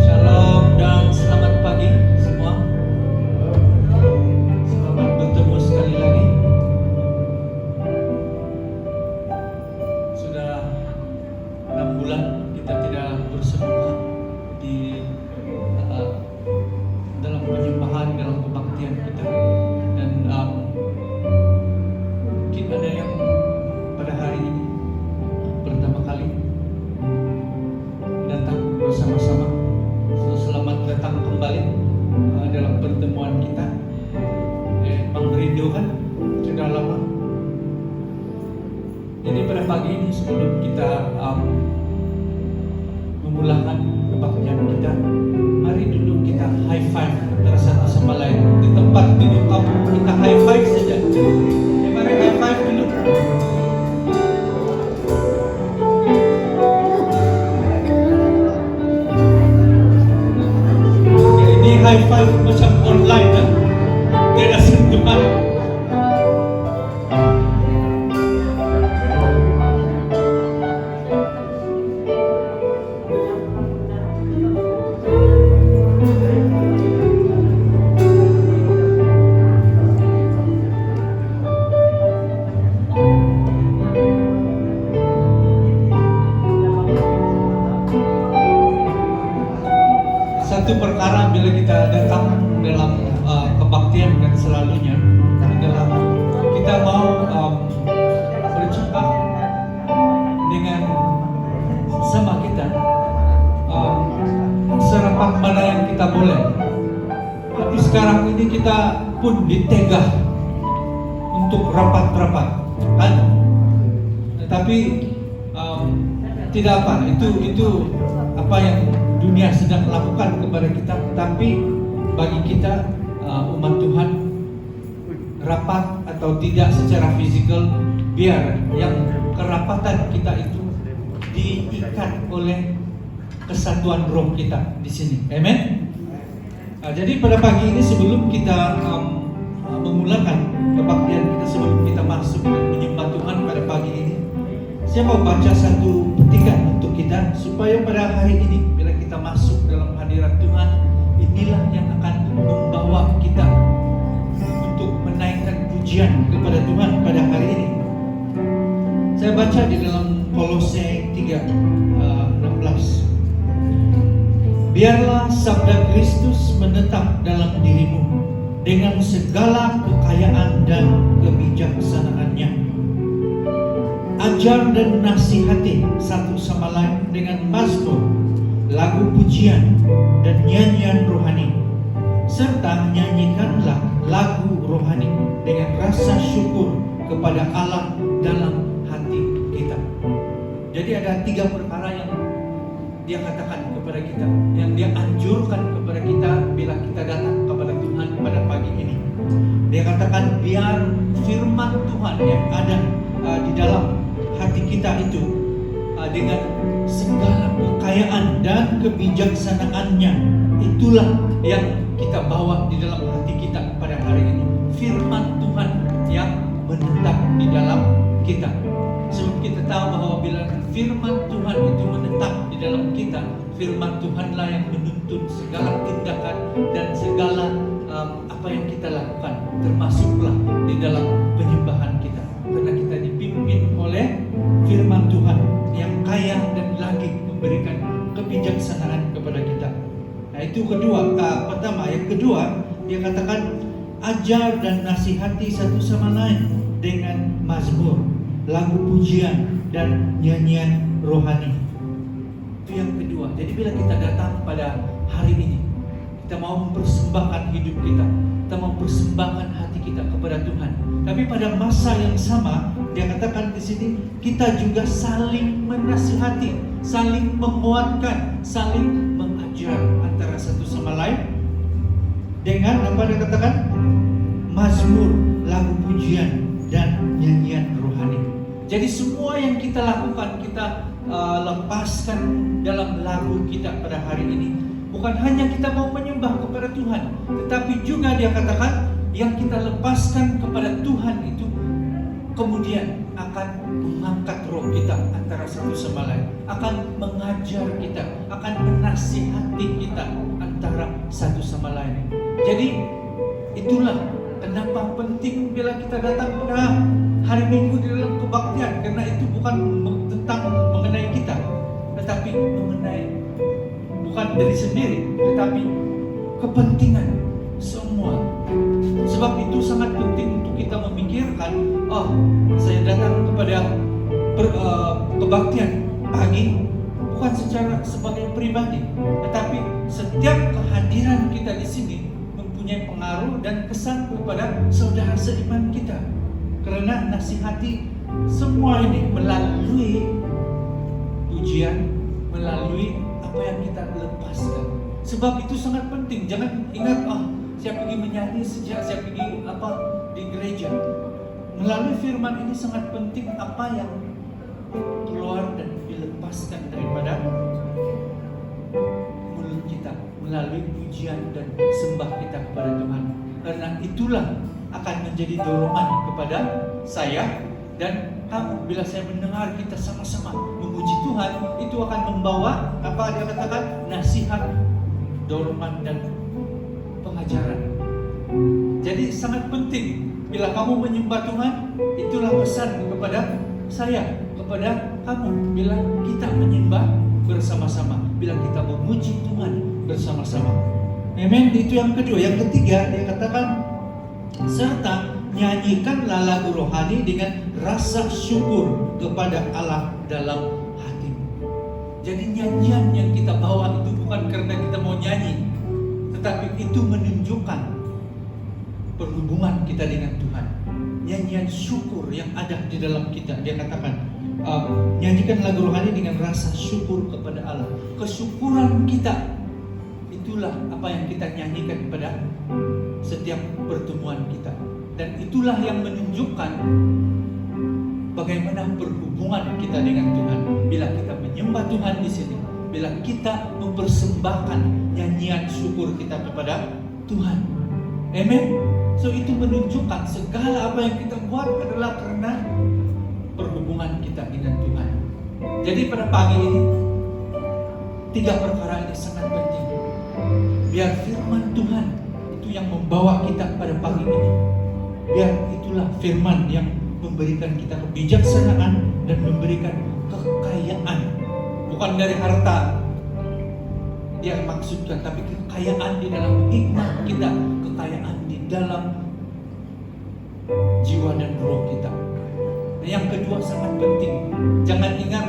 Shalom dan selamat pagi semua. Selamat bertemu sekali lagi. Sudah 6 bulan kita tidak bersama di dalam penyembahan, dalam kebaktian kita. Dan mungkin ada yang pada hari ini pertama kali datang bersama-sama. Selamat datang kembali dalam pertemuan kita. Merindukan sudah lama. Jadi pada pagi ini sebelum kita memulakan kebaktian kita, mari dulu kita high five antara satu sama lain. Di tempat duduk kamu kita high five saja. Mari high five dulu. Ini high five macam online kan? Tidak sentuhan. Satu perkara bila kita datang dalam kebaktian dan selalunya adalah kita mau berjumpa dengan sama kita serapat mana yang kita boleh. Tapi sekarang ini kita pun ditegah untuk rapat-rapat kan? Tetapi tidak apa, itu apa yang dunia sedang lakukan kepada kita. Tapi bagi kita umat Tuhan, rapat atau tidak secara fisikal, biar yang kerapatan kita itu diikat oleh kesatuan roh kita di sini. Amen. Jadi pada pagi ini sebelum kita memulakan kebaktian kita, sebelum kita masuk dan menyembah Tuhan pada pagi ini, saya mau baca satu petikan untuk kita supaya pada hari ini bila kita masuk dalam hadirat Tuhan, inilah yang akan membawa kita untuk menaikkan pujian kepada Tuhan pada hari ini. Saya baca di dalam Kolose 3:16. Biarlah sabda Kristus menetap dalam dirimu dengan segala kekayaan dan kebijaksanaannya. Ajar dan nasihati satu sama lain dengan mazmur, lagu pujian, dan nyanyian rohani. Serta nyanyikanlah lagu rohani dengan rasa syukur kepada Allah dalam hati kita. Jadi ada 3 perkara yang dia katakan kepada kita, yang dia anjurkan kepada kita bila kita datang kepada Tuhan pada pagi ini. Dia katakan biar firman Tuhan yang ada di dalam hati kita itu dengan segala kekayaan dan kebijaksanaannya, itulah yang kita bawa di dalam hati kita pada hari ini. Firman Tuhan yang menetap di dalam kita. Sebab kita tahu bahwa bila firman Tuhan itu menetap di dalam kita, firman Tuhanlah yang menuntun segala tindakan dan segala apa yang kita lakukan, termasuklah di dalam penyembahan kita. Karena kita dipimpin oleh firman Tuhan yang kaya dan lagi memberikan kebijaksanaan kepada kita. Nah itu kedua, pertama. Yang kedua, dia katakan ajar dan nasihati satu sama lain dengan mazmur, lagu pujian, dan nyanyian rohani. Itu yang kedua. Jadi bila kita datang pada hari ini, kita mau mempersembahkan hidup kita mau persembahkan hati kita kepada Tuhan. Tapi pada masa yang sama, dia katakan di sini kita juga saling menasihati, saling menguatkan, saling mengajar antara satu sama lain dengan apa dia katakan? mazmur, lagu pujian, dan nyanyian rohani. Jadi semua yang kita lakukan, kita lepaskan dalam lagu kita pada hari ini, bukan hanya kita mau menyembah kepada Tuhan, tetapi juga dia katakan yang kita lepaskan kepada Tuhan itu kemudian akan mengangkat roh kita antara satu sama lain, akan mengajar kita, akan menasihati kita antara satu sama lain. Jadi itulah kenapa penting bila kita datang pada hari Minggu di dalam kebaktian, karena itu bukan tentang mengenai kita, tetapi mengenai bukan diri sendiri, tetapi kepentingan semua. Sebab itu sangat penting untuk kita memikirkan, saya datang kepada kebaktian pagi bukan secara sebagai pribadi, tetapi setiap kehadiran kita di sini mempunyai pengaruh dan kesan kepada saudara seiman kita. Karena nasihati semua ini melalui pujian, melalui apa yang kita lepaskan. Sebab itu sangat penting. Jangan ingat, saya pergi menyanyi sejak saya pergi di gereja. Melalui firman ini sangat penting apa yang keluar dan dilepaskan daripada mulut kita melalui pujian dan sembah kita kepada Tuhan. Karena itulah akan menjadi dorongan kepada saya dan kamu. Bila saya mendengar kita sama-sama memuji Tuhan, itu akan membawa apa dia katakan, nasihat, dorongan dan pengajaran. Jadi sangat penting bila kamu menyembah Tuhan, itulah pesan kepada saya, kepada kamu. Bila kita menyembah bersama-sama, bila kita memuji Tuhan bersama-sama. Amen. Itu yang kedua. Yang ketiga dia katakan, serta nyanyikanlah lagu rohani dengan rasa syukur kepada Allah dalam hati. Jadi nyanyian yang kita bawa itu bukan karena kita mau nyanyi, tetapi itu menunjukkan perhubungan kita dengan Tuhan. Nyanyian syukur yang ada di dalam kita. Dia katakan, nyanyikan lagu rohani dengan rasa syukur kepada Allah. Kesyukuran kita, itulah apa yang kita nyanyikan pada setiap pertemuan kita. Dan itulah yang menunjukkan bagaimana perhubungan kita dengan Tuhan. Bila kita menyembah Tuhan di sini, bila kita mempersembahkan nyanyian syukur kita kepada Tuhan. Amen. So itu menunjukkan segala apa yang kita buat adalah karena perhubungan kita dengan Tuhan. Jadi pada pagi ini, 3 perkara ini sangat penting. Biar firman Tuhan itu yang membawa kita pada pagi ini. Biar itulah firman yang memberikan kita kebijaksanaan dan memberikan kekayaan. Bukan dari harta dia maksudkan, tapi kekayaan di dalam iman kita, kekayaan di dalam jiwa dan roh kita. Nah, yang kedua sangat penting. Jangan ingat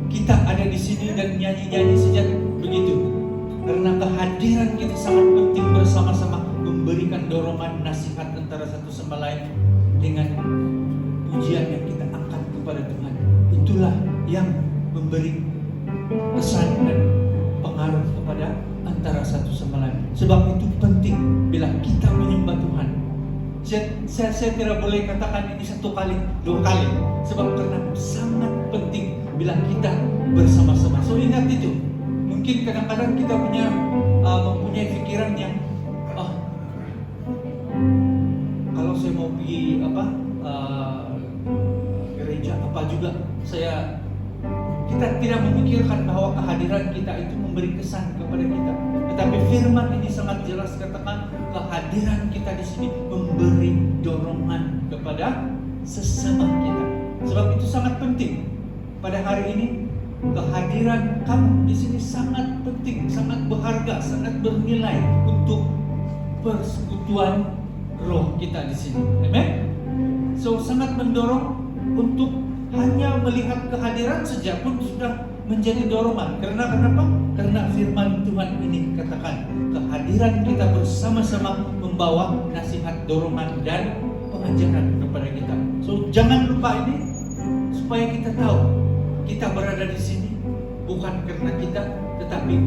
kita ada di sini dan nyanyi-nyanyi saja begitu. Karena kehadiran kita sangat penting bersama-sama memberikan dorongan nasihat antara satu sama lain dengan pujian yang kita angkat kepada Tuhan. Itulah yang memberi kesan dan pengaruh kepada antara satu sama lain. Sebab itu penting bila kita menyembah Tuhan. Saya tidak boleh katakan ini 1 kali, 2 kali. Sebab karena sangat penting bila kita bersama-sama. So ingat itu. Mungkin kadang-kadang kita mempunyai pikiran yang kalau saya mau pergi gereja apa juga, kita tidak memikirkan bahwa kehadiran kita itu memberi kesan kepada kita. Tetapi firman ini sangat jelas katakan kehadiran kita di sini memberi dorongan kepada sesama kita. Sebab itu sangat penting. Pada hari ini kehadiran kamu di sini sangat penting, sangat berharga, sangat bernilai untuk persekutuan roh kita di sini. Amen. So sangat mendorong untuk hanya melihat kehadiran saja pun sudah menjadi dorongan. Karena kenapa? Karena firman Tuhan ini katakan kehadiran kita bersama-sama membawa nasihat, dorongan dan pengajaran kepada kita. So jangan lupa ini supaya kita tahu kita berada di sini bukan karena kita, tetapi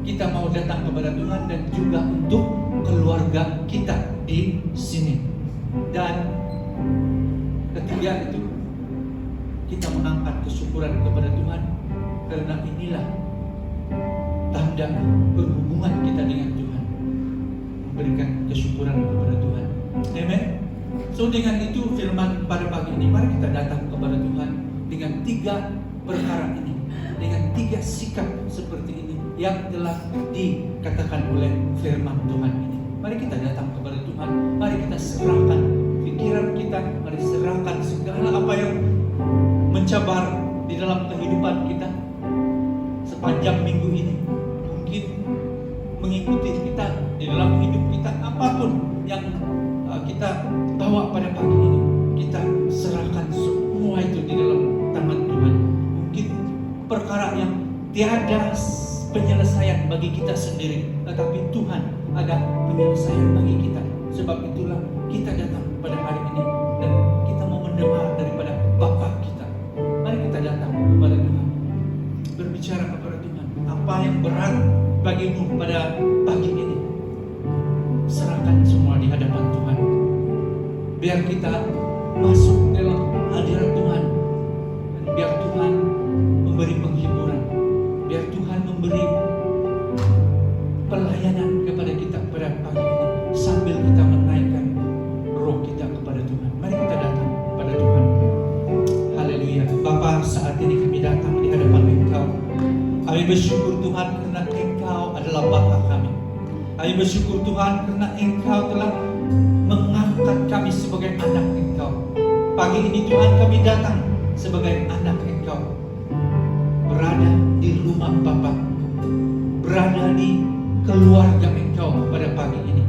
kita mau datang kepada Tuhan dan juga untuk keluarga kita di sini. Dan ketiga itu, kita mengangkat kesyukuran kepada Tuhan, karena inilah tanda berhubungan kita dengan Tuhan, memberikan kesyukuran kepada Tuhan. Amen. So dengan itu firman pada pagi ini, mari kita datang kepada Tuhan dengan 3 perkara ini, dengan 3 sikap seperti ini yang telah dikatakan oleh firman Tuhan ini. Mari kita datang kepada Tuhan, mari kita serahkan pikiran kita, mari serahkan segala apa yang mencabar di dalam kehidupan kita sepanjang minggu ini. Mungkin mengikuti kita di dalam hidup kita, apapun yang kita bawa pada pagi ini, kita serahkan semua itu di dalam tangan Tuhan. Mungkin perkara yang tiada penyelesaian bagi kita sendiri, tetapi Tuhan ada penyelesaian bagi kita. Sebab itulah kita datang pada hari ini dan kita mau mendengar daripada Bapa kita. Mari kita datang kepada Tuhan, berbicara kepada Tuhan. Apa yang berat bagimu pada pagi ini, serahkan semua di hadapan Tuhan. Biar kita masuk dalam hadirat Tuhan, dan biar Tuhan memberi penghiburan, biar Tuhan memberi pelayanan kepada kita pada pagi ini, sambil kita menaikkan roh kita kepada Tuhan. Mari kita datang kepada Tuhan. Haleluya. Bapa, saat ini kami datang di hadapan Engkau. Kami bersyukur Tuhan karena Engkau adalah Bapa kami. Kami bersyukur Tuhan karena Engkau telah mengangkat kami sebagai anak Engkau. Pagi ini Tuhan kami datang sebagai anak Engkau, berada di rumah Bapa, berada di keluarga Engkau pada pagi ini.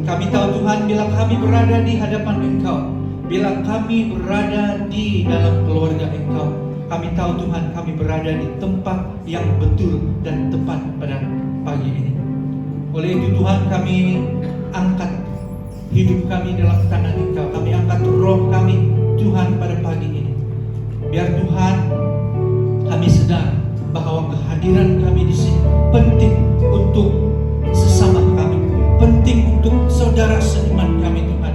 Kami tahu Tuhan, bila kami berada di hadapan Engkau, bila kami berada di dalam keluarga Engkau, kami tahu Tuhan kami berada di tempat yang betul dan tepat pada pagi ini. Oleh itu Tuhan, kami angkat hidup kami dalam tangan Engkau. Kami angkat roh kami Tuhan pada pagi ini. Biar Tuhan, kami sadar bahwa kehadiran kami di sini penting untuk sesama kami, penting untuk saudara seiman kami Tuhan.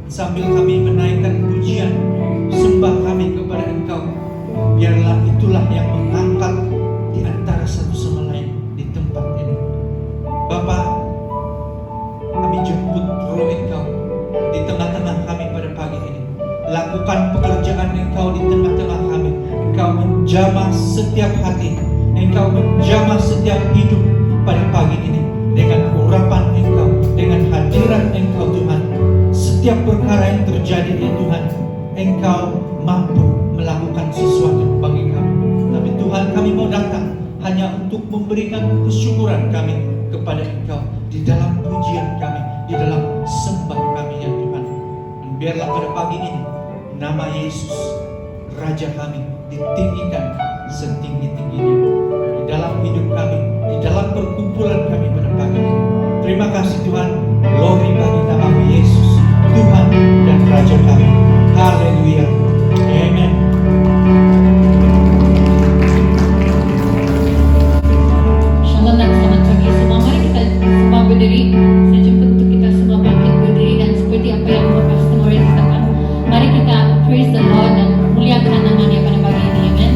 Sambil kami menaikkan pujian sembah kami kepada Engkau, biarlah itulah yang mengangkat di antara satu sama lain di tempat ini. Bapa, kami jemput roh Engkau di tengah-tengah kami pada pagi ini. Lakukan pekerjaan Engkau di tengah-tengah kami. Engkau menjamah setiap hati, Engkau menjamah setiap hidup pada pagi ini dengan urapan Engkau, dengan hadirat Engkau Tuhan. Setiap perkara yang terjadi ya Tuhan, Engkau mampu melakukan sesuatu bagi kami. Tapi Tuhan, kami mau datang hanya untuk memberikan kesyukuran kami kepada Engkau di dalam pujian kami, di dalam sembah kami ya Tuhan. Dan biarlah pada pagi ini nama Yesus Raja kami ditinggikan setinggi-tingginya di dalam hidup kami, di dalam perkumpulan kami pada pagi ini. Terima kasih Tuhan, glory bagi nama Yesus, Tuhan dan Raja kami. Haleluya. Amen. Shalom dan selamat pagi semua. Mari kita semua berdiri. Saya jemput untuk kita semua bangkit berdiri, dan seperti apa yang Bapak Pastor katakan, mari kita praise the Lord dan muliakan namanya pada pagi ini. Amen.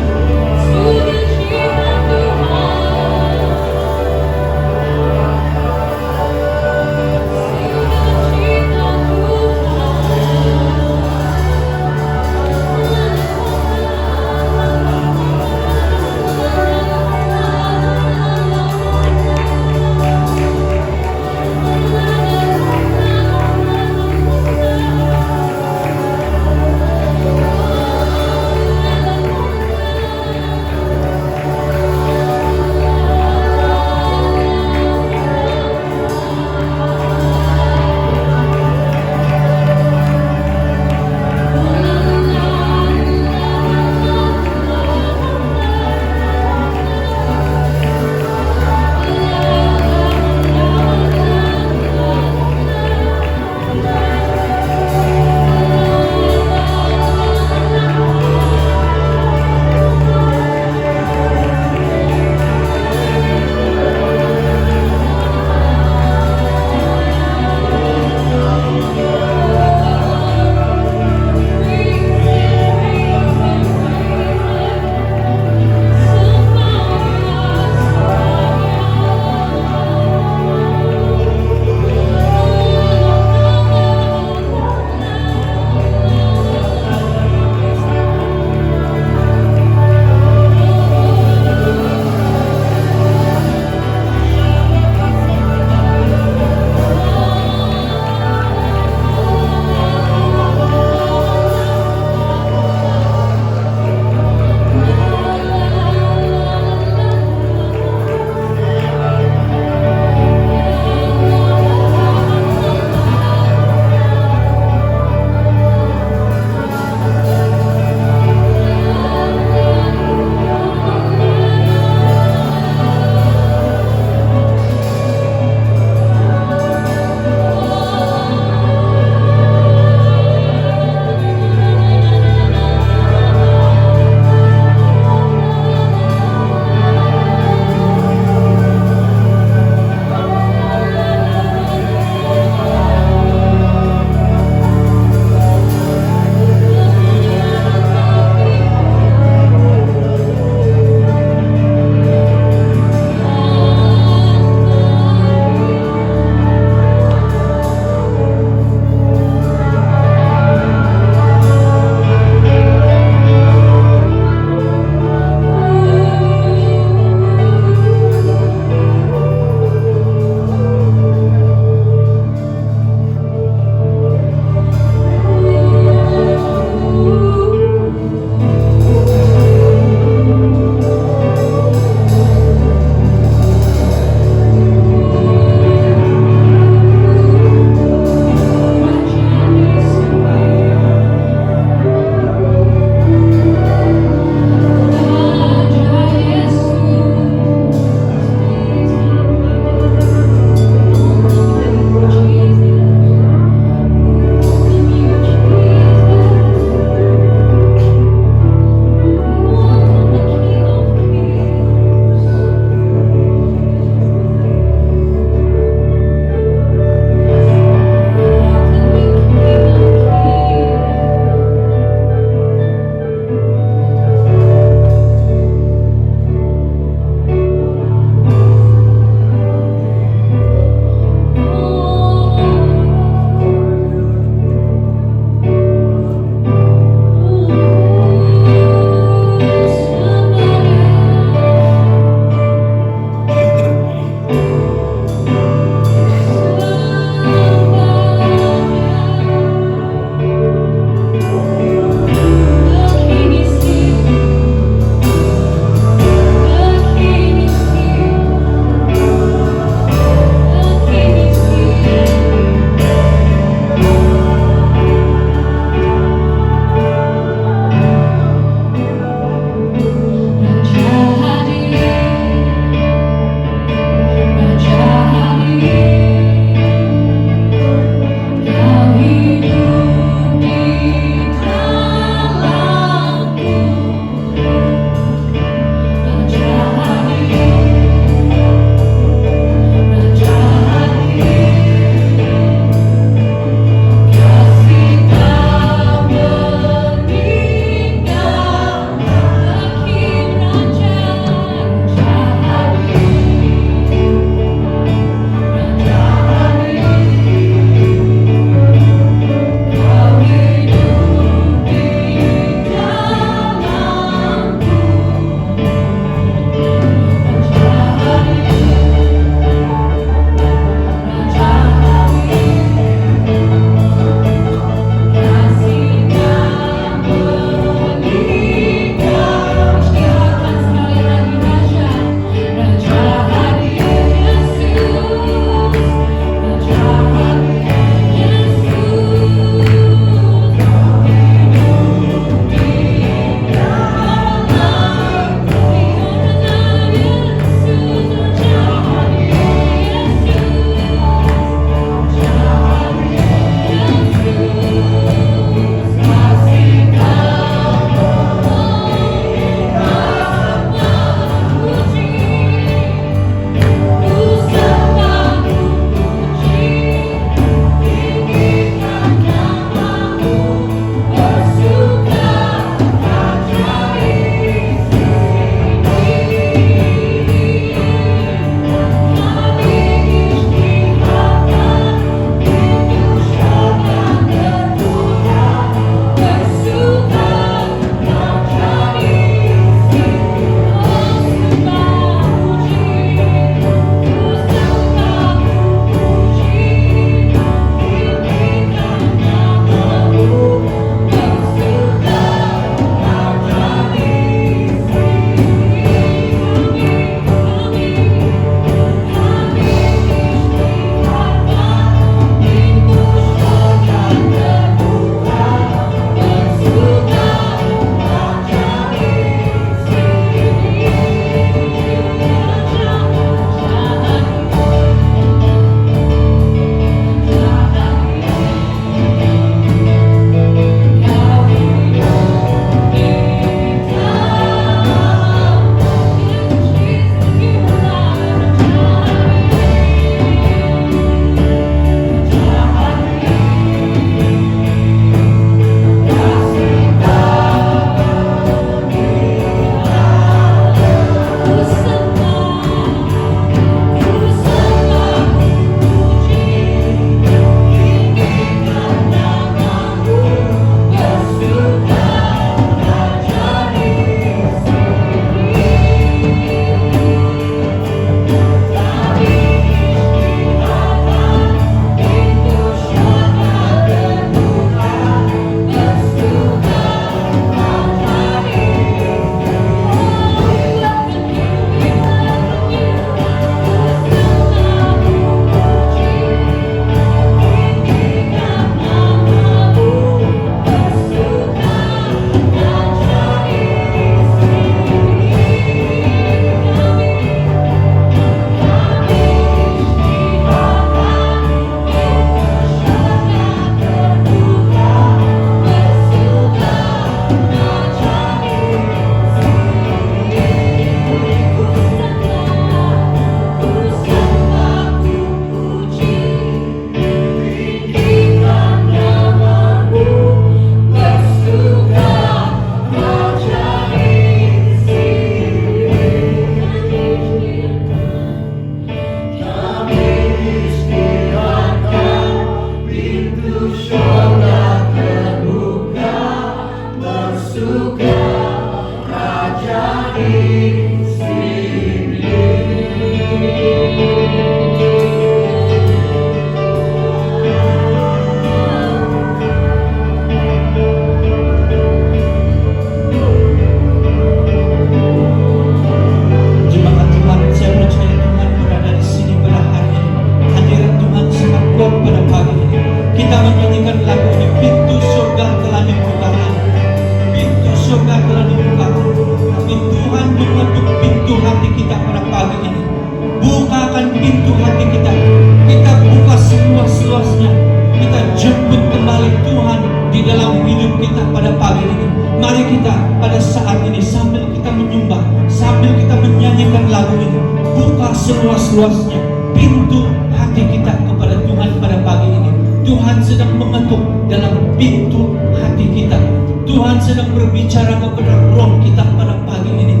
Jemput kembali Tuhan di dalam hidup kita pada pagi ini. Mari kita pada saat ini sambil kita menyembah, sambil kita menyanyikan lagu ini, buka seluas-luasnya pintu hati kita kepada Tuhan pada pagi ini. Tuhan sedang mengetuk dalam pintu hati kita. Tuhan sedang berbicara kepada roh kita pada pagi ini.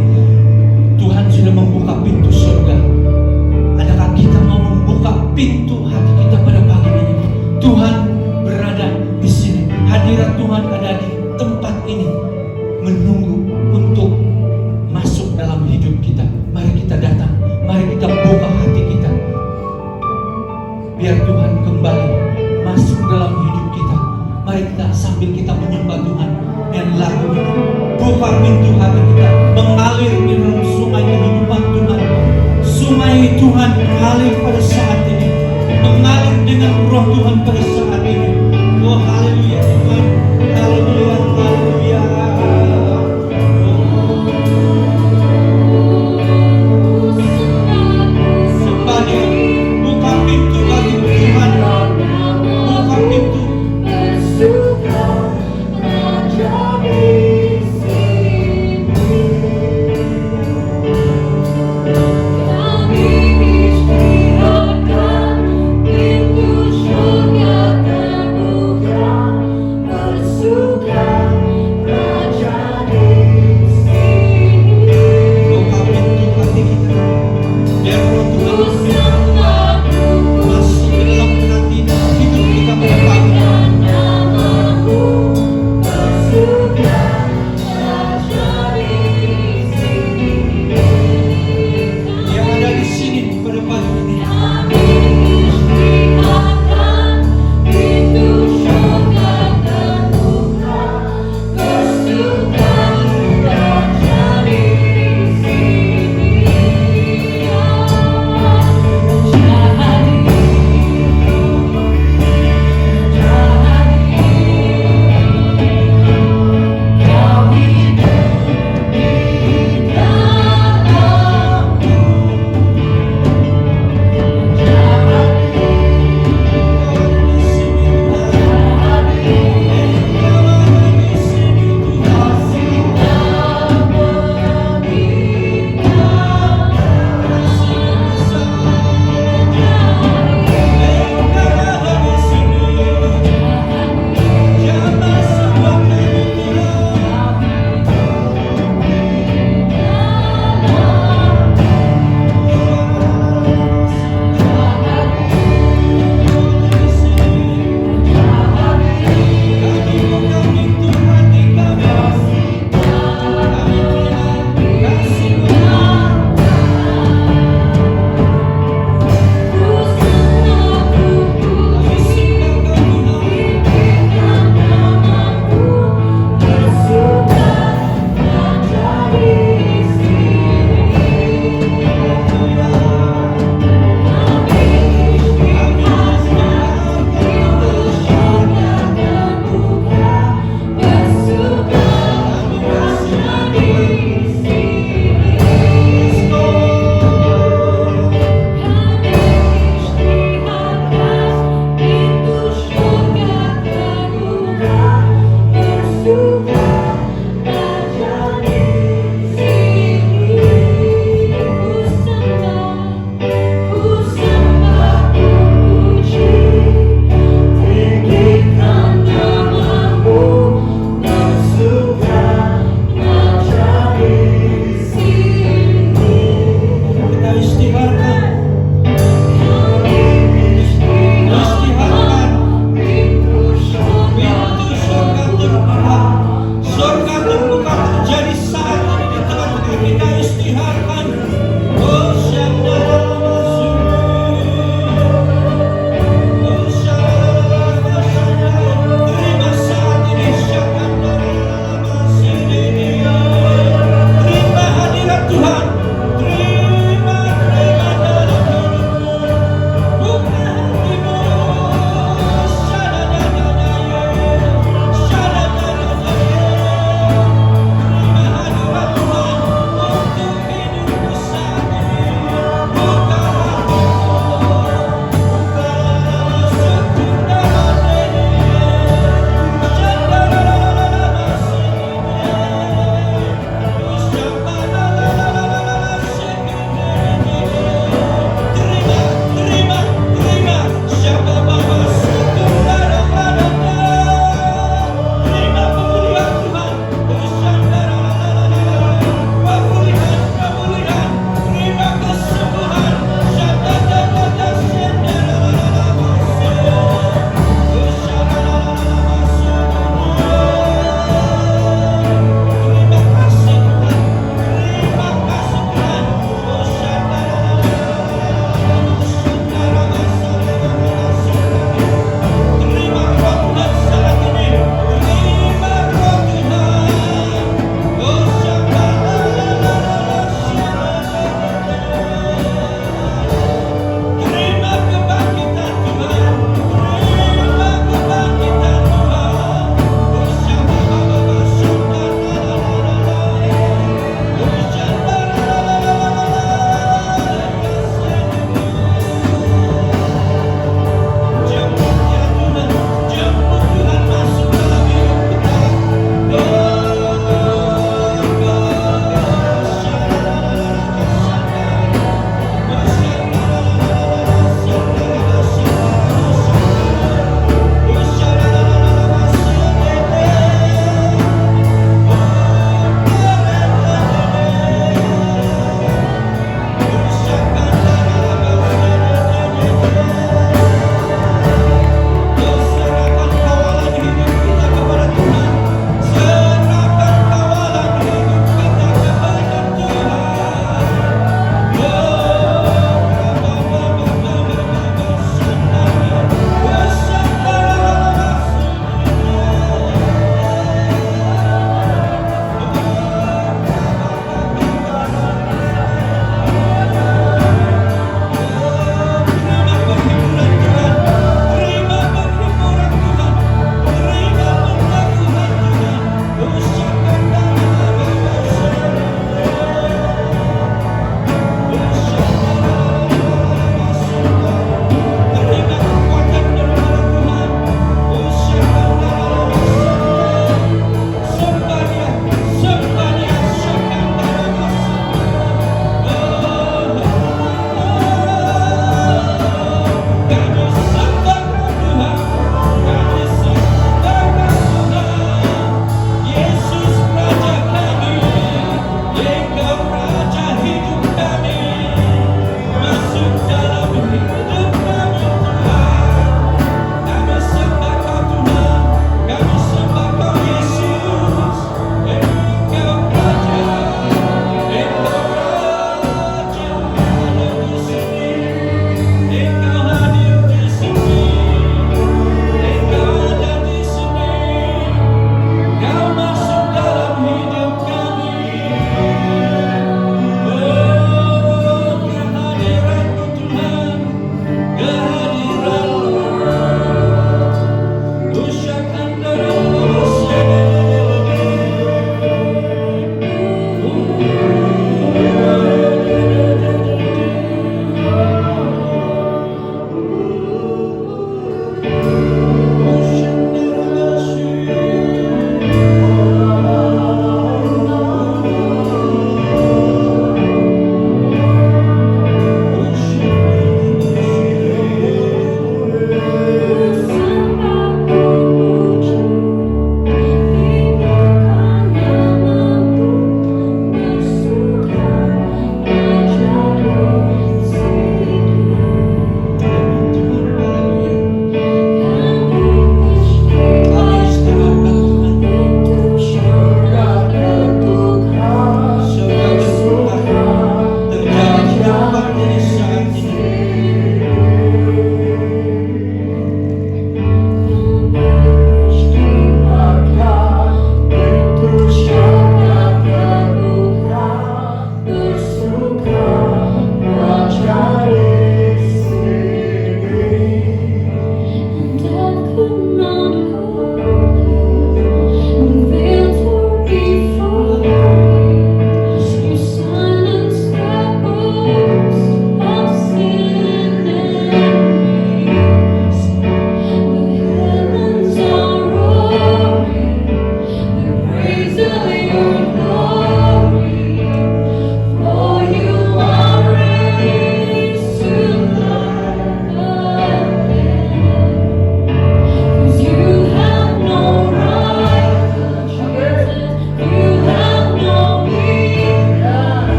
Tuhan sudah membuka pintu surga. Adakah kita mau membuka pintu hati kita pada pagi ini? Tuhan berada di sini. Hadirat Tuhan ada di tempat ini, menunggu untuk masuk dalam hidup kita. Mari kita datang, mari kita buka hati kita. Biar Tuhan kembali masuk dalam hidup kita. Mari kita sambil kita menyembah Tuhan dan lagu ini, buka pintu hati kita, mengalir di dalam sungai kehidupan Tuhan. Sungai Tuhan mengalir pada saat ini, mengalir dengan roh Tuhan pada saat ini. Oh haleluya Tuhan, haleluya, haleluya. Sembah Dia, buka pintu bagi Tuhan, buka pintu. Kami istirahatkan pintu surga.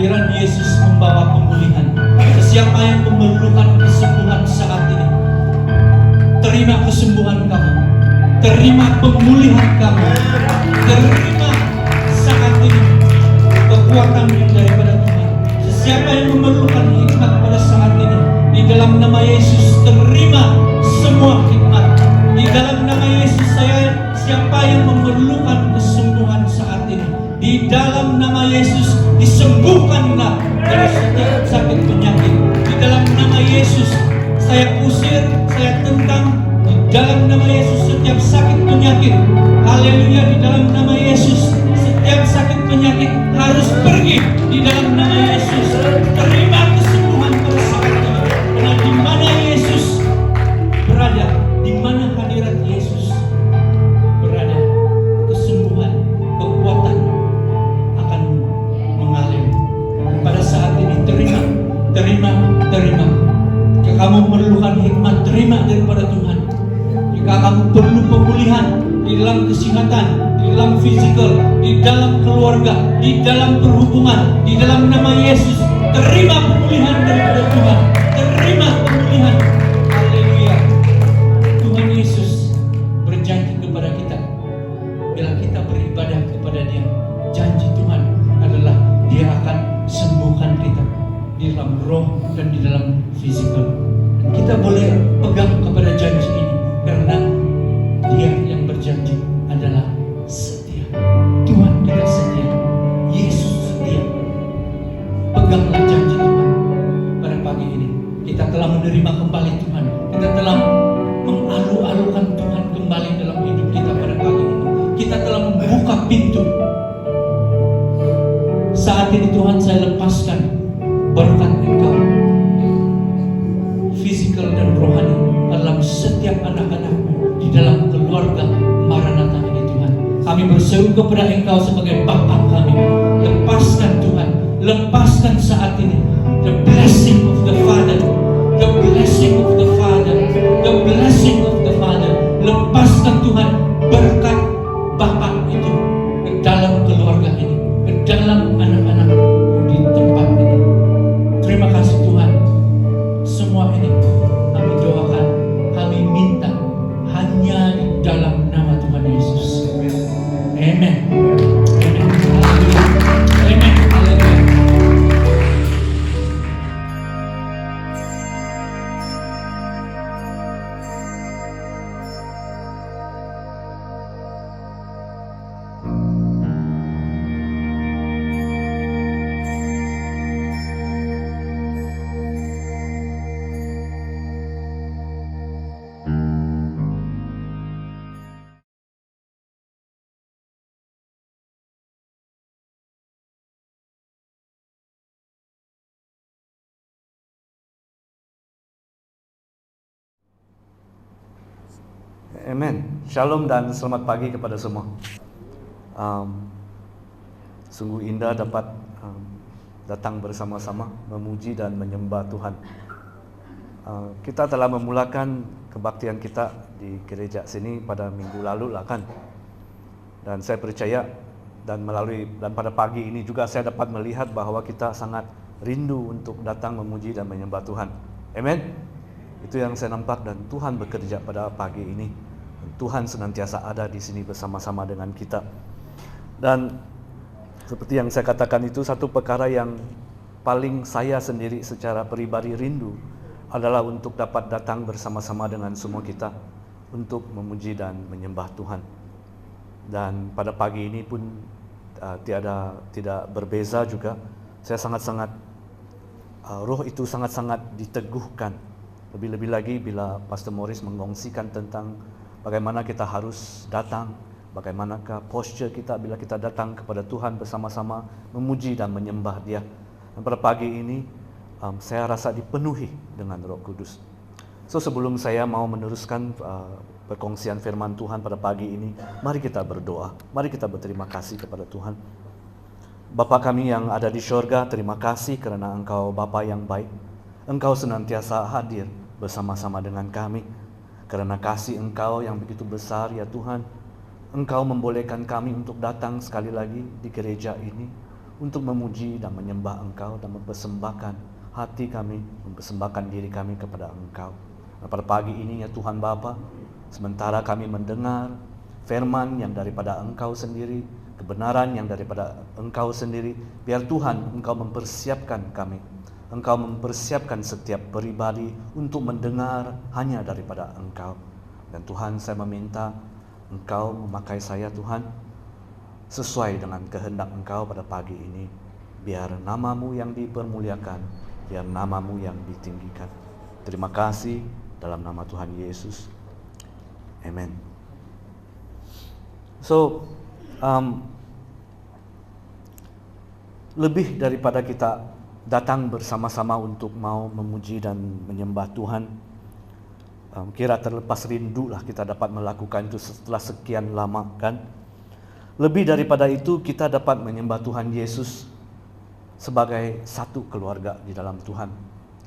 kehadiran Yesus membawa pemulihan. Siapa yang memerlukan kesembuhan saat ini, terima kesembuhan kamu, terima pemulihan kamu, terima saat ini kekuatan yang daripada Tuhan. Siapa yang memerlukan hikmat pada saat ini, di dalam nama Yesus terima semua hikmat. Di dalam nama Yesus siapa yang memerlukan kesembuhan saat ini, di dalam nama Yesus disembuhkanlah dari setiap sakit penyakit. Di dalam nama Yesus saya usir, saya tentang di dalam nama Yesus setiap sakit penyakit. Haleluya, di dalam nama Yesus setiap sakit penyakit harus pergi di dalam nama Yesus. Terima kesembuhan pada saat ini. Karena di mana Yesus berada, di mana hadirat Yesus berada, kesembuhan, kekuatan akan mengalir. Pada saat ini terima. Jika kamu memerlukan hikmat, terima daripada Tuhan. Jika kamu perlu pemulihan di dalam kesehatan, di dalam fisikal, di dalam keluarga, di dalam perhubungan, di dalam nama Yesus, terima pemulihan daripada Tuhan. Terima pemulihan. Haleluya. Tuhan Yesus berjanji kepada kita, bila kita beribadah kepada Dia, janji Tuhan adalah Dia akan sembuhkan kita di dalam roh dan di dalam fisikal. Dan kita boleh pegang kepada janji ini karena Dia yang berjanji adalah setia. Tuhan kita setia, Yesus setia. Peganglah janji Tuhan. Pada pagi ini kita telah menerima kembali Tuhan. Kita telah mengalu-alukan Tuhan kembali dalam hidup kita pada pagi ini. Kita telah membuka pintu. Saat ini Tuhan, saya lepaskan berkat Engkau, fisikal dan rohani, dalam setiap anak-anak-Mu, di dalam keluarga Maranatha ini Tuhan. Kami berseru kepada Engkau sebagai Bapa kami. Lepaskan Tuhan, lepaskan saat ini the blessing of the Father, the blessing of the Father, the blessing of the Father. Lepaskan Tuhan berkat Bapa itu ke dalam keluarga ini, ke dalam anak-anak di tempat ini. Terima kasih Tuhan. Semua ini kami doakan, kami minta hanya di dalam nama Tuhan Yesus. Amen. Amen. Haleluya. Amen. Haleluya. Amen. Shalom dan selamat pagi kepada semua. Sungguh indah dapat datang bersama-sama memuji dan menyembah Tuhan. Kita telah memulakan kebaktian kita di gereja sini pada minggu lalu lah kan. Dan saya percaya dan pada pagi ini juga saya dapat melihat bahwa kita sangat rindu untuk datang memuji dan menyembah Tuhan. Amen. Itu yang saya nampak dan Tuhan bekerja pada pagi ini. Tuhan senantiasa ada di sini bersama-sama dengan kita. Dan seperti yang saya katakan itu, satu perkara yang paling saya sendiri secara pribadi rindu adalah untuk dapat datang bersama-sama dengan semua kita untuk memuji dan menyembah Tuhan. Dan pada pagi ini pun tidak berbeza juga. Saya sangat-sangat roh itu sangat-sangat diteguhkan. Lebih-lebih lagi bila Pastor Morris mengongsikan tentang bagaimana kita harus datang, bagaimanakah posture kita bila kita datang kepada Tuhan bersama-sama memuji dan menyembah Dia. Dan pada pagi ini saya rasa dipenuhi dengan Roh Kudus. So sebelum saya mau meneruskan perkongsian firman Tuhan pada pagi ini, mari kita berdoa. Mari kita berterima kasih kepada Tuhan. Bapa kami yang ada di syurga, terima kasih kerana Engkau Bapa yang baik. Engkau senantiasa hadir bersama-sama dengan kami. Kerana kasih Engkau yang begitu besar ya Tuhan, Engkau membolehkan kami untuk datang sekali lagi di gereja ini untuk memuji dan menyembah Engkau dan mempersembahkan hati kami, mempersembahkan diri kami kepada Engkau. Dan pada pagi ini ya Tuhan Bapa, sementara kami mendengar firman yang daripada Engkau sendiri, kebenaran yang daripada Engkau sendiri, biar Tuhan Engkau mempersiapkan kami. Engkau mempersiapkan setiap pribadi untuk mendengar hanya daripada Engkau. Dan Tuhan, saya meminta Engkau memakai saya Tuhan sesuai dengan kehendak Engkau pada pagi ini. Biar nama-Mu yang dipermuliakan, biar nama-Mu yang ditinggikan. Terima kasih dalam nama Tuhan Yesus. Amen. So, lebih daripada kita datang bersama-sama untuk mau memuji dan menyembah Tuhan, kira terlepas rindu lah kita dapat melakukan itu setelah sekian lama kan. Lebih daripada itu kita dapat menyembah Tuhan Yesus sebagai satu keluarga di dalam Tuhan.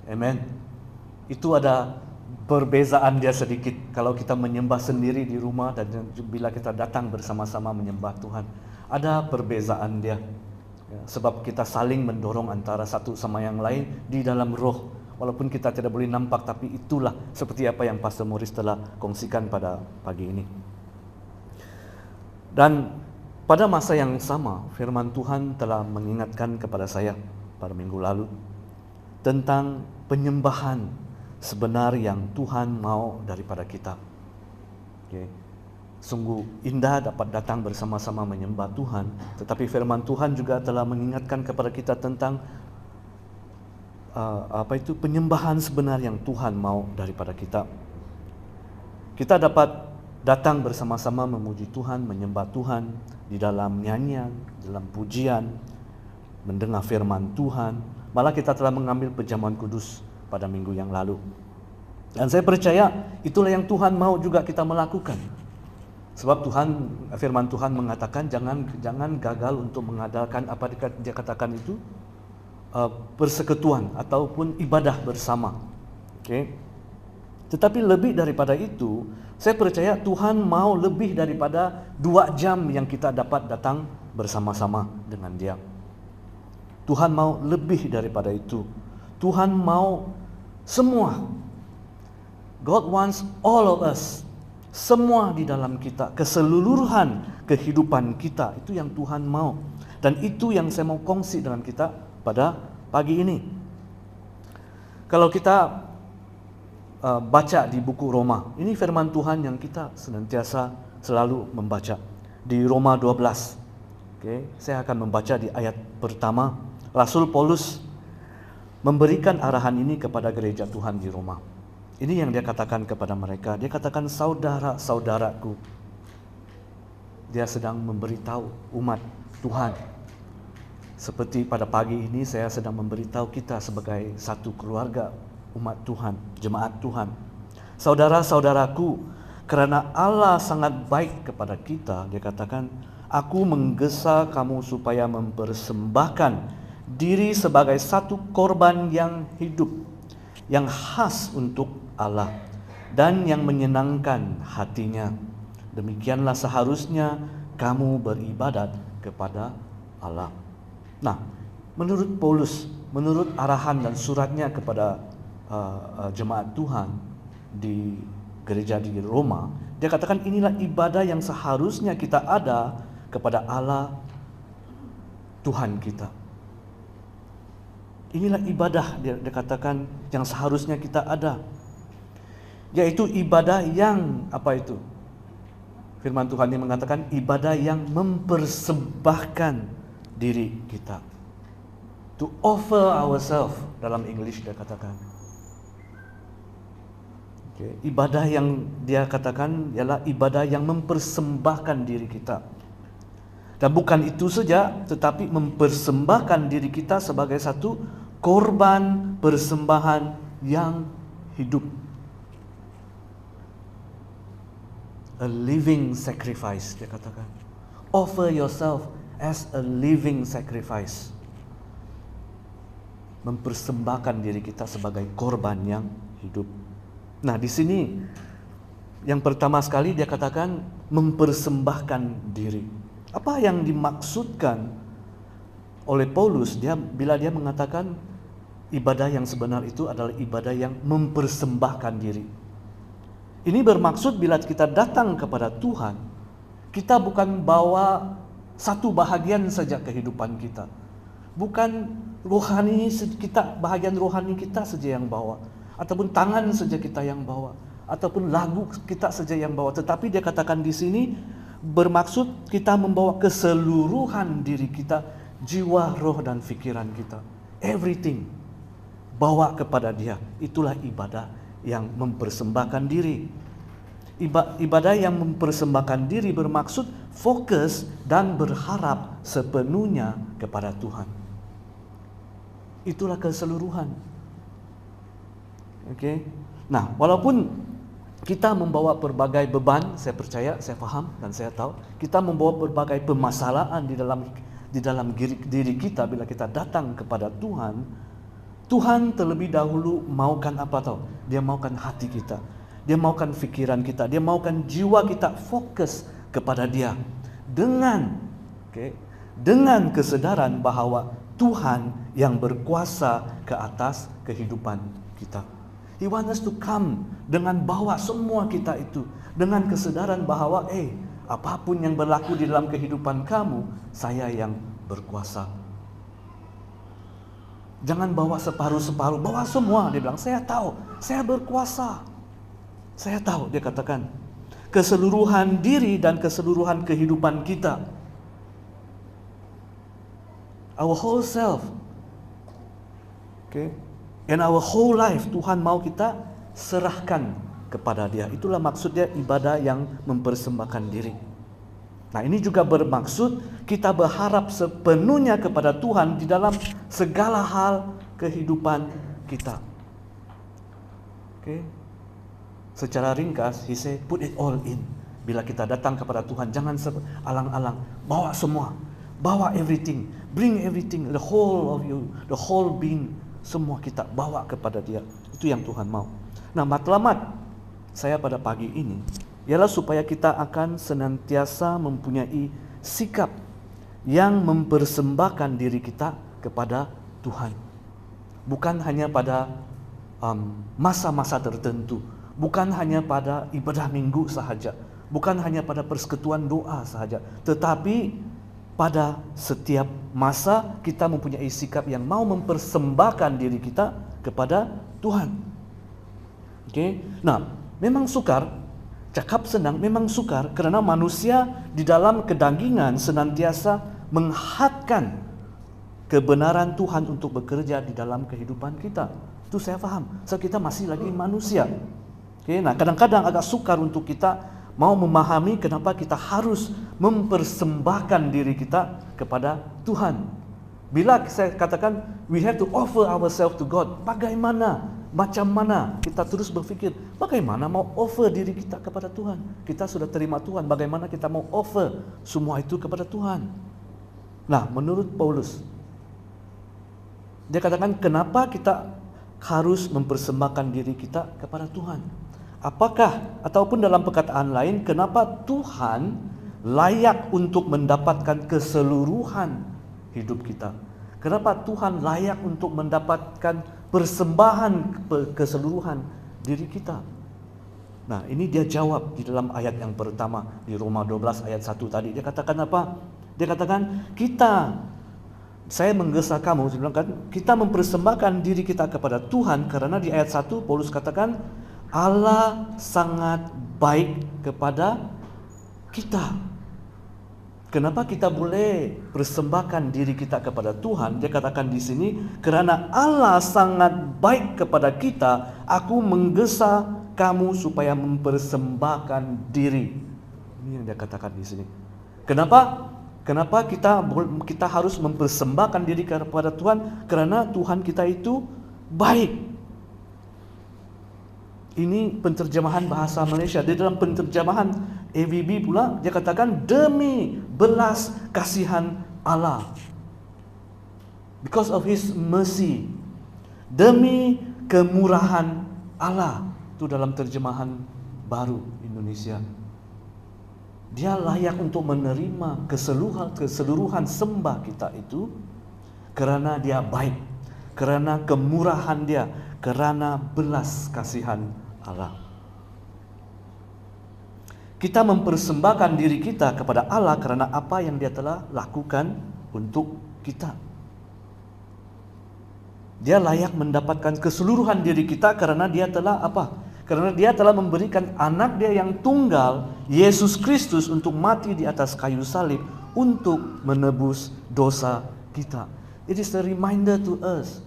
Amen. Itu ada perbezaan dia sedikit kalau kita menyembah sendiri di rumah dan bila kita datang bersama-sama menyembah Tuhan. Ada perbezaan dia. Ya, sebab kita saling mendorong antara satu sama yang lain di dalam roh. Walaupun kita tidak boleh nampak, tapi itulah seperti apa yang Pastor Morris telah kongsikan pada pagi ini. Dan pada masa yang sama, firman Tuhan telah mengingatkan kepada saya pada minggu lalu tentang penyembahan sebenar yang Tuhan mau daripada kita. Okay. Sungguh indah dapat datang bersama-sama menyembah Tuhan, tetapi firman Tuhan juga telah mengingatkan kepada kita tentang penyembahan sebenar yang Tuhan mau daripada kita. Kita dapat datang bersama-sama memuji Tuhan, menyembah Tuhan di dalam nyanyian, dalam pujian, mendengar firman Tuhan. Malah kita telah mengambil perjamuan kudus pada minggu yang lalu. Dan saya percaya itulah yang Tuhan mau juga kita melakukan. Sebab firman Tuhan mengatakan jangan gagal untuk mengadakan apa dia katakan itu persekutuan ataupun ibadah bersama. Okay. Tetapi lebih daripada itu, saya percaya Tuhan mau lebih daripada 2 jam yang kita dapat datang bersama-sama dengan Dia. Tuhan mau lebih daripada itu. Tuhan mau semua. God wants all of us. Semua di dalam kita, keseluruhan kehidupan kita, itu yang Tuhan mau. Dan itu yang saya mau kongsi dengan kita pada pagi ini. Kalau kita baca di buku Roma, ini firman Tuhan yang kita senantiasa selalu membaca di Roma 12. Okay, saya akan membaca di ayat pertama. Rasul Paulus memberikan arahan ini kepada gereja Tuhan di Roma. Ini yang dia katakan kepada mereka. Dia katakan, saudara-saudaraku. Dia sedang memberitahu umat Tuhan. Seperti pada pagi ini saya sedang memberitahu kita sebagai satu keluarga umat Tuhan, jemaat Tuhan. Saudara-saudaraku, karena Allah sangat baik kepada kita, dia katakan, aku menggesa kamu supaya mempersembahkan diri sebagai satu korban yang hidup, yang khas untuk Allah dan yang menyenangkan hatinya. Demikianlah seharusnya kamu beribadat kepada Allah. Nah, menurut Paulus, menurut arahan dan suratnya kepada jemaat Tuhan di gereja di Roma, dia katakan inilah ibadah yang seharusnya kita ada kepada Allah Tuhan kita. Inilah ibadah dia katakan yang seharusnya kita ada, yaitu ibadah yang apa itu? Firman Tuhan ini mengatakan ibadah yang mempersembahkan diri kita. To offer ourselves, dalam English dia katakan. Okay. Ibadah yang dia katakan ialah ibadah yang mempersembahkan diri kita. Dan bukan itu saja, tetapi mempersembahkan diri kita sebagai satu korban persembahan yang hidup. A living sacrifice, dia katakan. Offer yourself as a living sacrifice. Mempersembahkan diri kita sebagai korban yang hidup. Nah, di sini yang pertama sekali dia katakan mempersembahkan diri. Apa yang dimaksudkan oleh Paulus, bila dia mengatakan ibadah yang sebenar itu adalah ibadah yang mempersembahkan diri. Ini bermaksud bila kita datang kepada Tuhan, kita bukan bawa satu bahagian saja kehidupan kita. Bukan rohani kita, bahagian rohani kita saja yang bawa, ataupun tangan saja kita yang bawa, ataupun lagu kita saja yang bawa. Tetapi dia katakan di sini bermaksud kita membawa keseluruhan diri kita, jiwa, roh dan pikiran kita. Everything bawa kepada Dia. Itulah ibadah yang mempersembahkan diri. Ibadah yang mempersembahkan diri bermaksud fokus dan berharap sepenuhnya kepada Tuhan. Itulah keseluruhan. Okay? Nah, walaupun kita membawa berbagai beban, saya percaya, saya faham dan saya tahu, kita membawa berbagai permasalahan di dalam diri kita bila kita datang kepada Tuhan. Tuhan terlebih dahulu maukan apa tahu? Dia maukan hati kita. Dia maukan fikiran kita, dia maukan jiwa kita fokus kepada Dia dengan kesadaran bahawa Tuhan yang berkuasa ke atas kehidupan kita. He wants us to come dengan bawa semua kita itu dengan kesadaran bahawa apapun yang berlaku di dalam kehidupan kamu, saya yang berkuasa. Jangan bawa separuh-separuh, bawa semua. Dia bilang, saya tahu, saya berkuasa. Saya tahu, dia katakan, keseluruhan diri dan keseluruhan kehidupan kita. Our whole self. And our whole life, Tuhan mau kita serahkan kepada Dia. Itulah maksudnya ibadah yang mempersembahkan diri. Nah, ini juga bermaksud kita berharap sepenuhnya kepada Tuhan di dalam segala hal kehidupan kita. Secara ringkas, he said, put it all in. Bila kita datang kepada Tuhan, jangan alang-alang, bawa semua, bawa everything, bring everything, the whole of you, the whole being, semua kita bawa kepada Dia. Itu yang Tuhan mau. Nah, matlamat saya pada pagi ini ialah supaya kita akan senantiasa mempunyai sikap yang mempersembahkan diri kita kepada Tuhan. Bukan hanya pada masa-masa tertentu, bukan hanya pada ibadah minggu sahaja, bukan hanya pada persekutuan doa sahaja, tetapi pada setiap masa kita mempunyai sikap yang mau mempersembahkan diri kita kepada Tuhan. Nah, memang sukar, cakap senang, memang sukar kerana manusia di dalam kedagingan senantiasa menghadkan kebenaran Tuhan untuk bekerja di dalam kehidupan kita. Itu saya faham. So kita masih lagi manusia. Nah, kadang-kadang agak sukar untuk kita mau memahami kenapa kita harus mempersembahkan diri kita kepada Tuhan. Bila saya katakan we have to offer ourselves to God, bagaimana, macam mana kita terus berfikir, bagaimana mau offer diri kita kepada Tuhan? Kita sudah terima Tuhan, bagaimana kita mau offer semua itu kepada Tuhan? Nah, menurut Paulus, dia katakan kenapa kita harus mempersembahkan diri kita kepada Tuhan? Apakah, ataupun dalam perkataan lain, kenapa Tuhan layak untuk mendapatkan keseluruhan hidup kita? Kenapa Tuhan layak untuk mendapatkan persembahan keseluruhan diri kita? Nah, ini dia jawab di dalam ayat yang pertama di Roma 12 ayat 1 tadi. Dia katakan apa? Dia katakan saya menggesa kamu, saya bilang kan, kita mempersembahkan diri kita kepada Tuhan karena di ayat 1 Paulus katakan Allah sangat baik kepada kita. Kenapa kita boleh persembahkan diri kita kepada Tuhan? Dia katakan di sini, kerana Allah sangat baik kepada kita, aku menggesa kamu supaya mempersembahkan diri. Ini yang dia katakan di sini. Kenapa? Kenapa kita harus mempersembahkan diri kepada Tuhan? Kerana Tuhan kita itu baik. Ini penterjemahan bahasa Malaysia. Di dalam penterjemahan AVB pula, dia katakan demi belas kasihan Allah. Because of His mercy. Demi kemurahan Allah. Itu dalam terjemahan baru Indonesia. Dia layak untuk menerima keseluruhan sembah kita itu kerana dia baik, kerana kemurahan dia, kerana belas kasihan Allah. Kita mempersembahkan diri kita kepada Allah kerana apa yang dia telah lakukan untuk kita. Dia layak mendapatkan keseluruhan diri kita kerana dia telah apa? Kerana dia telah memberikan anak dia yang tunggal, Yesus Kristus, untuk mati di atas kayu salib untuk menebus dosa kita. It is a reminder to us.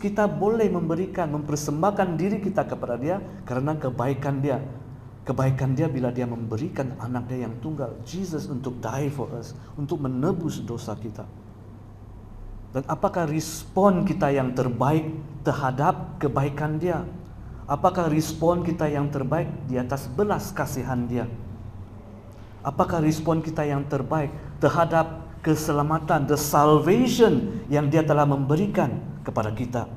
Kita boleh mempersembahkan diri kita kepada dia kerana kebaikan dia. Kebaikan dia bila dia memberikan anak dia yang tunggal, Jesus, untuk die for us, untuk menebus dosa kita. Dan apakah respon kita yang terbaik terhadap kebaikan dia? Apakah respon kita yang terbaik di atas belas kasihan dia? Apakah respon kita yang terbaik terhadap keselamatan, the salvation yang dia telah memberikan kepada kita?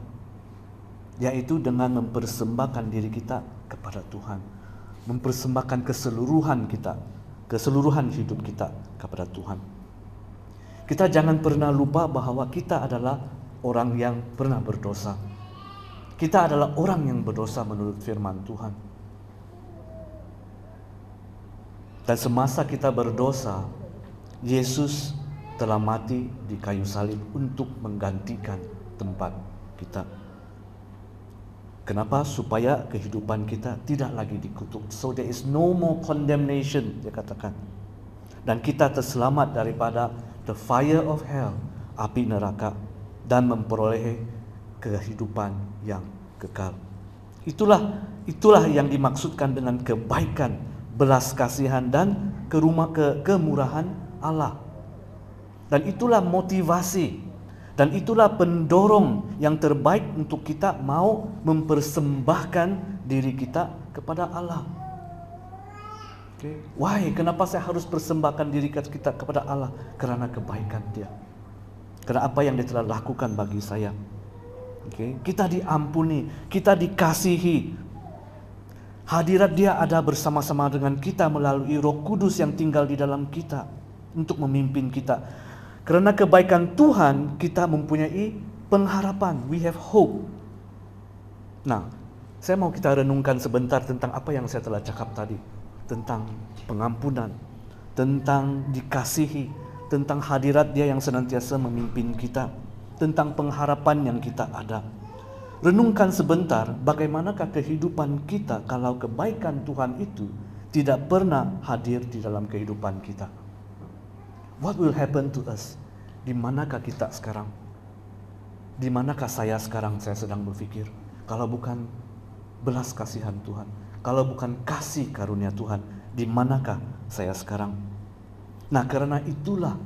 Yaitu dengan mempersembahkan diri kita kepada Tuhan. Mempersembahkan keseluruhan kita, keseluruhan hidup kita kepada Tuhan. Kita jangan pernah lupa bahawa kita adalah orang yang pernah berdosa. Kita adalah orang yang berdosa menurut firman Tuhan. Dan semasa kita berdosa, Yesus telah mati di kayu salib untuk menggantikan tempat kita. Kenapa? Supaya kehidupan kita tidak lagi dikutuk. So there is no more condemnation, dia katakan. Dan kita terselamat daripada the fire of hell, api neraka, dan memperoleh kehidupan yang kekal. Itulah yang dimaksudkan dengan kebaikan, belas kasihan, dan kemurahan Allah. Dan itulah motivasi, dan itulah pendorong yang terbaik untuk kita mau mempersembahkan diri kita kepada Allah. Okay. Why? Kenapa saya harus persembahkan diri kita kepada Allah? Kerana kebaikan dia. Kerana apa yang dia telah lakukan bagi saya. Okay. Kita diampuni, kita dikasihi. Hadirat dia ada bersama-sama dengan kita melalui Roh Kudus yang tinggal di dalam kita untuk memimpin kita. Kerana kebaikan Tuhan, kita mempunyai pengharapan. We have hope. Nah, saya mau kita renungkan sebentar tentang apa yang saya telah cakap tadi. Tentang pengampunan, tentang dikasihi, tentang hadirat dia yang senantiasa memimpin kita, tentang pengharapan yang kita ada. Renungkan sebentar bagaimanakah kehidupan kita kalau kebaikan Tuhan itu tidak pernah hadir di dalam kehidupan kita. What will happen to us? Di manakah kita sekarang? Di manakah saya sekarang? Saya sedang berfikir. Kalau bukan belas kasihan Tuhan, kalau bukan kasih karunia Tuhan, di manakah saya sekarang? Nah, karena itulah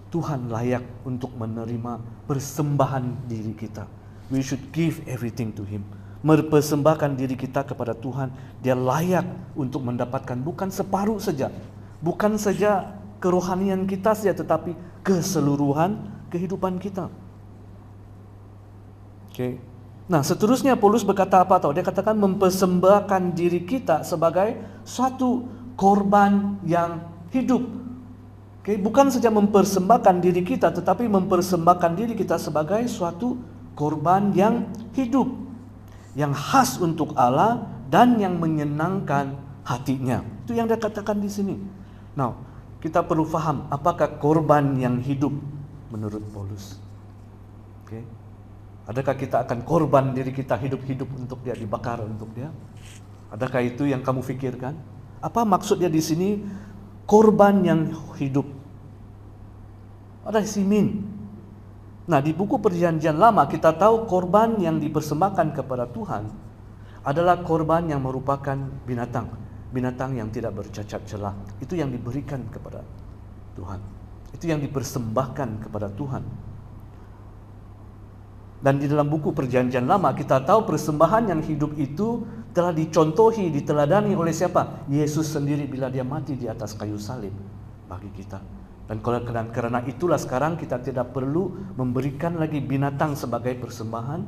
Tuhan layak untuk menerima persembahan diri kita. We should give everything to Him. Mempersembahkan diri kita kepada Tuhan. Dia layak untuk mendapatkan bukan separuh saja, bukan saja kerohanian kita saja, tetapi keseluruhan kehidupan kita. Okay. Nah, seterusnya Paulus berkata apa tahu? Dia katakan mempersembahkan diri kita sebagai suatu korban yang hidup. Okay. Bukan saja mempersembahkan diri kita, tetapi mempersembahkan diri kita sebagai suatu korban yang hidup, yang khas untuk Allah dan yang menyenangkan hatinya. Itu yang dia katakan di sini. Now, kita perlu faham apakah korban yang hidup menurut Paulus. Okay. Adakah kita akan korban diri kita hidup-hidup untuk dia, dibakar untuk dia? Adakah itu yang kamu fikirkan? Apa maksud dia di sini korban yang hidup? Ada simin. Nah, di buku Perjanjian Lama kita tahu korban yang dipersembahkan kepada Tuhan adalah korban yang merupakan binatang yang tidak bercacat celah. Itu yang diberikan kepada Tuhan. Itu yang dipersembahkan kepada Tuhan. Dan di dalam buku Perjanjian Lama kita tahu persembahan yang hidup itu telah dicontohi, diteladani oleh siapa? Yesus sendiri bila dia mati di atas kayu salib bagi kita. Dan karena itulah sekarang kita tidak perlu memberikan lagi binatang sebagai persembahan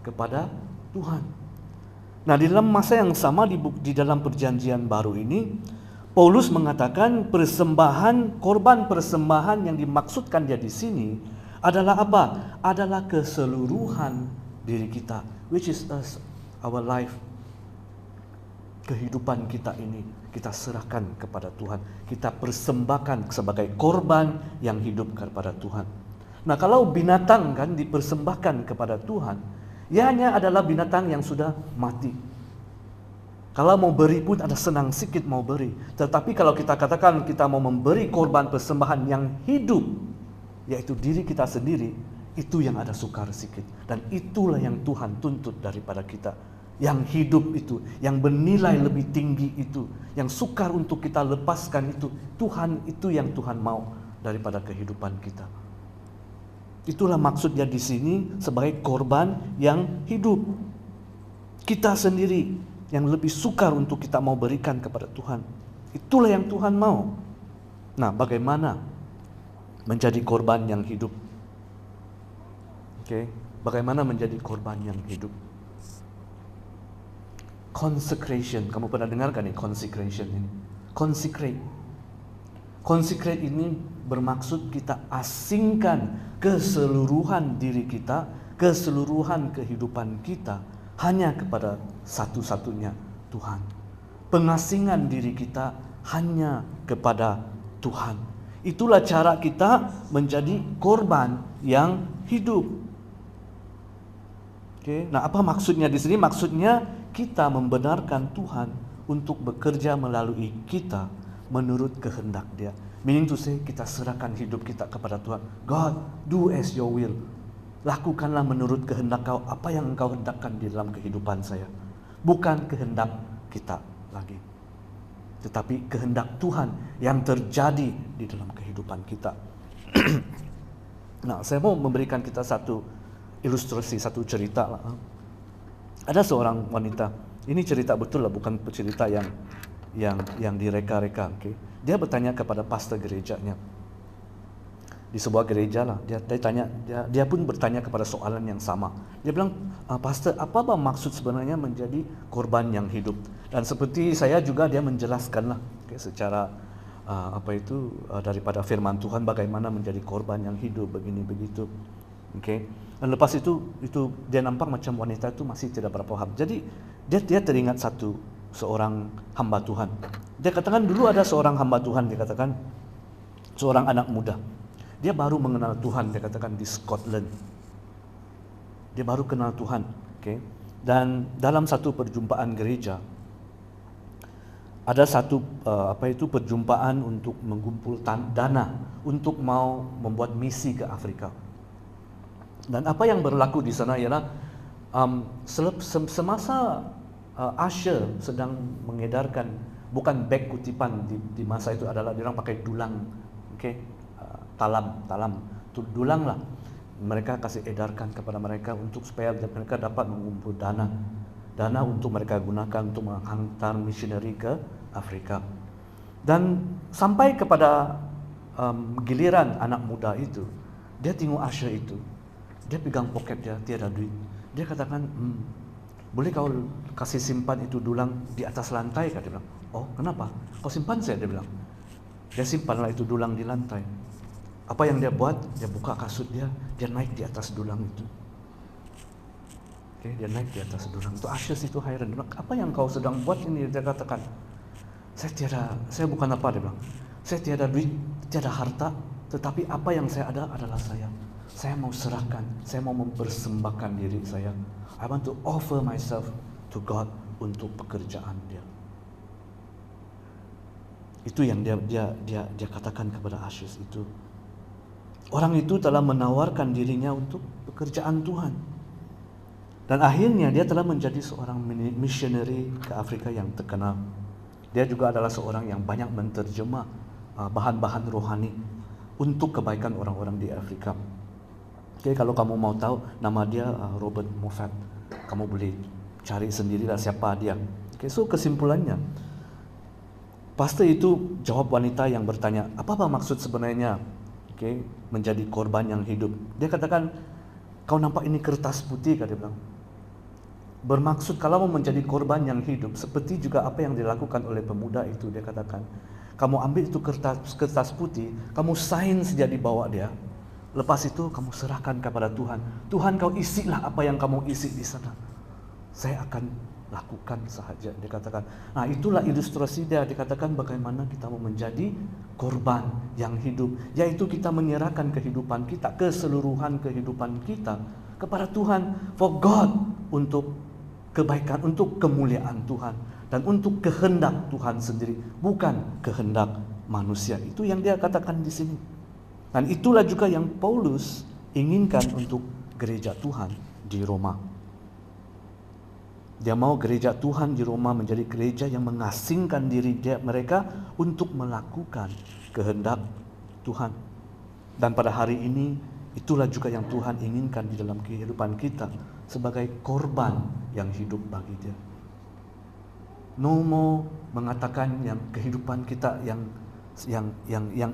kepada Tuhan. Nah, di dalam masa yang sama di dalam perjanjian baru ini, Paulus mengatakan korban persembahan yang dimaksudkan dia di sini adalah apa? Adalah keseluruhan diri kita, which is us, our life. Kehidupan kita ini kita serahkan kepada Tuhan, kita persembahkan sebagai korban yang hidup kepada Tuhan. Nah, kalau binatang kan dipersembahkan kepada Tuhan, ianya adalah binatang yang sudah mati. Kalau mau beri pun ada senang sikit mau beri. Tetapi kalau kita katakan kita mau memberi korban persembahan yang hidup, yaitu diri kita sendiri, itu yang ada sukar sikit. Dan itulah yang Tuhan tuntut daripada kita. Yang hidup itu, yang bernilai lebih tinggi itu, yang sukar untuk kita lepaskan itu, Tuhan itu yang Tuhan mau daripada kehidupan kita. Itulah maksudnya di sini sebagai korban yang hidup. Kita sendiri yang lebih sukar untuk kita mau berikan kepada Tuhan. Itulah yang Tuhan mau. Nah, bagaimana menjadi korban yang hidup? Oke, bagaimana menjadi korban yang hidup? Consecration, kamu pernah dengarkan nih consecration ini? Consecrate. Consecrate ini bermaksud kita asingkan keseluruhan diri kita, keseluruhan kehidupan kita hanya kepada satu-satunya Tuhan. Pengasingan diri kita hanya kepada Tuhan. Itulah cara kita menjadi korban yang hidup. Oke, nah apa maksudnya di sini? Maksudnya kita membenarkan Tuhan untuk bekerja melalui kita menurut kehendak Dia. Meaning to say, kita serahkan hidup kita kepada Tuhan. God, do as your will. Lakukanlah menurut kehendak Kau apa yang Engkau hendakkan di dalam kehidupan saya. Bukan kehendak kita lagi, tetapi kehendak Tuhan yang terjadi di dalam kehidupan kita. Nah, saya mau memberikan kita satu ilustrasi, satu cerita lah. Ada seorang wanita, ini cerita betul lah, bukan cerita yang direka-reka. Okay? Dia bertanya kepada pastor gerejanya di sebuah gereja lah. Dia pun bertanya kepada soalan yang sama. Dia bilang, pastor, apa maksud sebenarnya menjadi korban yang hidup? Dan seperti saya juga dia menjelaskan lah, okay, secara daripada firman Tuhan bagaimana menjadi korban yang hidup begini begitu. Okay. Dan lepas itu dia nampak macam wanita itu masih tidak berapa paham. Jadi dia teringat seorang hamba Tuhan. Dia katakan dulu ada seorang hamba Tuhan, dia katakan seorang anak muda. Dia baru mengenal Tuhan, dia katakan di Scotland. Dia baru kenal Tuhan, okay? Dan dalam satu perjumpaan gereja ada satu perjumpaan untuk mengumpulkan dana untuk mau membuat misi ke Afrika. Dan apa yang berlaku di sana ialah semasa usher sedang mengedarkan, bukan beg kutipan di masa itu adalah dia orang pakai dulang, okay? Talam dulang lah. Mereka kasih edarkan kepada mereka untuk supaya mereka dapat mengumpul dana untuk mereka gunakan untuk menghantar misioneri ke Afrika. Dan sampai kepada giliran anak muda itu, dia tengok usher itu. Dia pegang poket dia, tiada duit. Dia katakan, boleh kau kasih simpan itu dulang di atas lantai? Dia bilang, oh kenapa? Kau simpan saya, dia bilang. Dia simpanlah itu dulang di lantai. Apa yang dia buat? Dia buka kasut dia naik di atas dulang itu. Okay, dia naik di atas dulang itu. Asyas itu hairan. Dia bilang, apa yang kau sedang buat ini? Dia katakan, saya bukan apa, dia bilang. Saya tiada duit, tiada harta, tetapi apa yang saya ada adalah saya. Saya mau serahkan, saya mau mempersembahkan diri saya. I want to offer myself to God untuk pekerjaan dia. Itu yang dia katakan kepada Asyus itu. Orang itu telah menawarkan dirinya untuk pekerjaan Tuhan. Dan akhirnya dia telah menjadi seorang missionary ke Afrika yang terkenal. Dia juga adalah seorang yang banyak menterjemah bahan-bahan rohani untuk kebaikan orang-orang di Afrika. Okay, kalau kamu mau tahu nama dia Robert Moffat, kamu boleh cari sendirilah siapa dia. Okay, so kesimpulannya, pastor itu jawab wanita yang bertanya, apa maksud sebenarnya menjadi korban yang hidup? Dia katakan, kau nampak ini kertas putih, dia bilang. Bermaksud kalau mau menjadi korban yang hidup, seperti juga apa yang dilakukan oleh pemuda itu. Dia katakan, kamu ambil itu kertas putih, kamu sign saja di bawah dia, Lepas itu kamu serahkan kepada Tuhan. Tuhan, kau isilah apa yang kamu isi di sana. Saya akan lakukan sahaja, dia katakan. Nah, itulah ilustrasi dia dikatakan bagaimana kita mau menjadi korban yang hidup, yaitu kita menyerahkan kehidupan kita, keseluruhan kehidupan kita kepada Tuhan, for God, untuk kebaikan, untuk kemuliaan Tuhan, dan untuk kehendak Tuhan sendiri, bukan kehendak manusia. Itu yang dia katakan di sini. Dan itulah juga yang Paulus inginkan untuk gereja Tuhan di Roma. Dia mau gereja Tuhan di Roma menjadi gereja yang mengasingkan diri mereka untuk melakukan kehendak Tuhan. Dan pada hari ini, itulah juga yang Tuhan inginkan di dalam kehidupan kita sebagai korban yang hidup bagi Dia. No more mengatakan yang kehidupan kita yang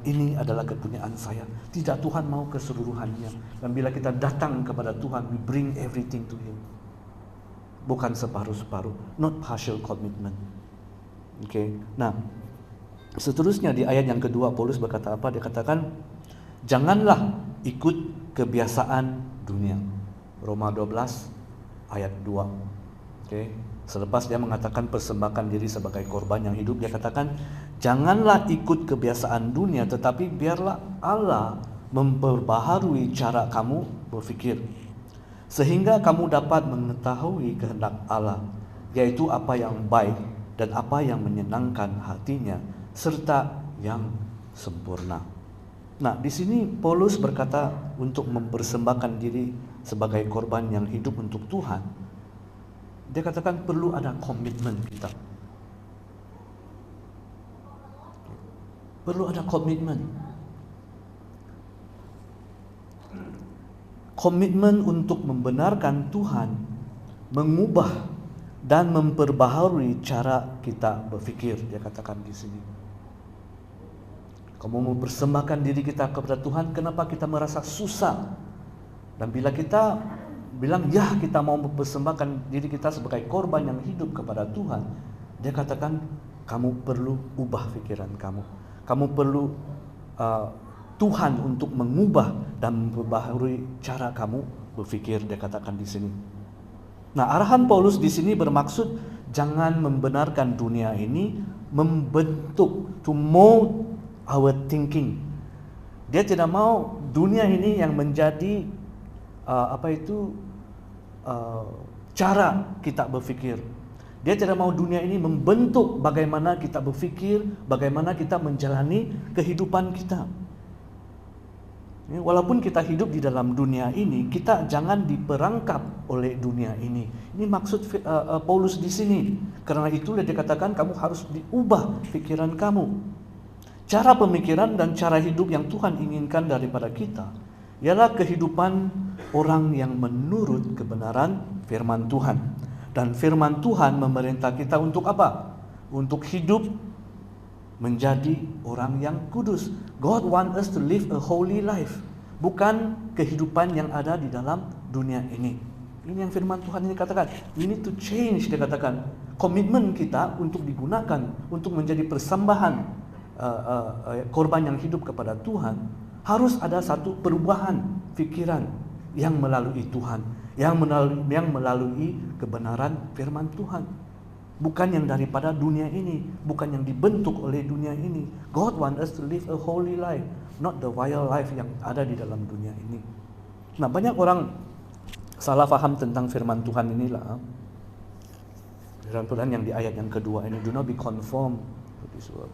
ini adalah kepunyaan saya. Tidak, Tuhan mau keseluruhannya. Dan bila kita datang kepada Tuhan, we bring everything to Him. Bukan separuh-separuh, not partial commitment. Okay. Nah, seterusnya di ayat yang kedua Paulus berkata apa? Dia katakan, janganlah ikut kebiasaan dunia. Roma 12 ayat 2. Okay. Selepas dia mengatakan persembahkan diri sebagai korban yang hidup, dia katakan, janganlah ikut kebiasaan dunia, tetapi biarlah Allah memperbaharui cara kamu berfikir, sehingga kamu dapat mengetahui kehendak Allah, yaitu apa yang baik dan apa yang menyenangkan hatinya, serta yang sempurna. Nah, di sini Paulus berkata untuk mempersembahkan diri sebagai korban yang hidup untuk Tuhan. Dia katakan perlu ada komitmen kita. Perlu ada komitmen. Komitmen untuk membenarkan Tuhan, mengubah dan memperbaharui cara kita berfikir. Dia katakan di sini. Kamu mau persembahkan diri kita kepada Tuhan, kenapa kita merasa susah? Dan bila kita bilang, ya kita mau mempersembahkan diri kita sebagai korban yang hidup kepada Tuhan, dia katakan, kamu perlu ubah pikiran kamu. Kamu perlu Tuhan untuk mengubah dan memperbaharui cara kamu berfikir, dia katakan di sini. Nah, arahan Paulus di sini bermaksud jangan membenarkan dunia ini membentuk, to mold our thinking. Dia tidak mau dunia ini yang menjadi cara kita berfikir. Dia tidak mau dunia ini membentuk bagaimana kita berfikir, bagaimana kita menjalani kehidupan kita. Walaupun kita hidup di dalam dunia ini, kita jangan diperangkap oleh dunia ini. Ini maksud Paulus di sini. Karena itulah dia katakan kamu harus diubah pikiran kamu. Cara pemikiran dan cara hidup yang Tuhan inginkan daripada kita ialah kehidupan orang yang menurut kebenaran firman Tuhan. Dan firman Tuhan memerintah kita untuk apa? Untuk hidup menjadi orang yang kudus. God wants us to live a holy life, bukan kehidupan yang ada di dalam dunia ini. Ini yang firman Tuhan ini katakan. We need to change, dia katakan. Komitmen kita untuk digunakan untuk menjadi persembahan korban yang hidup kepada Tuhan, harus ada satu perubahan fikiran yang melalui Tuhan, yang melalui kebenaran firman Tuhan. Bukan yang daripada dunia ini, bukan yang dibentuk oleh dunia ini. God wants us to live a holy life, not the wild life yang ada di dalam dunia ini. Nah, banyak orang salah faham tentang firman Tuhan inilah. Firman Tuhan yang di ayat yang kedua ini, do not be conformed to this world.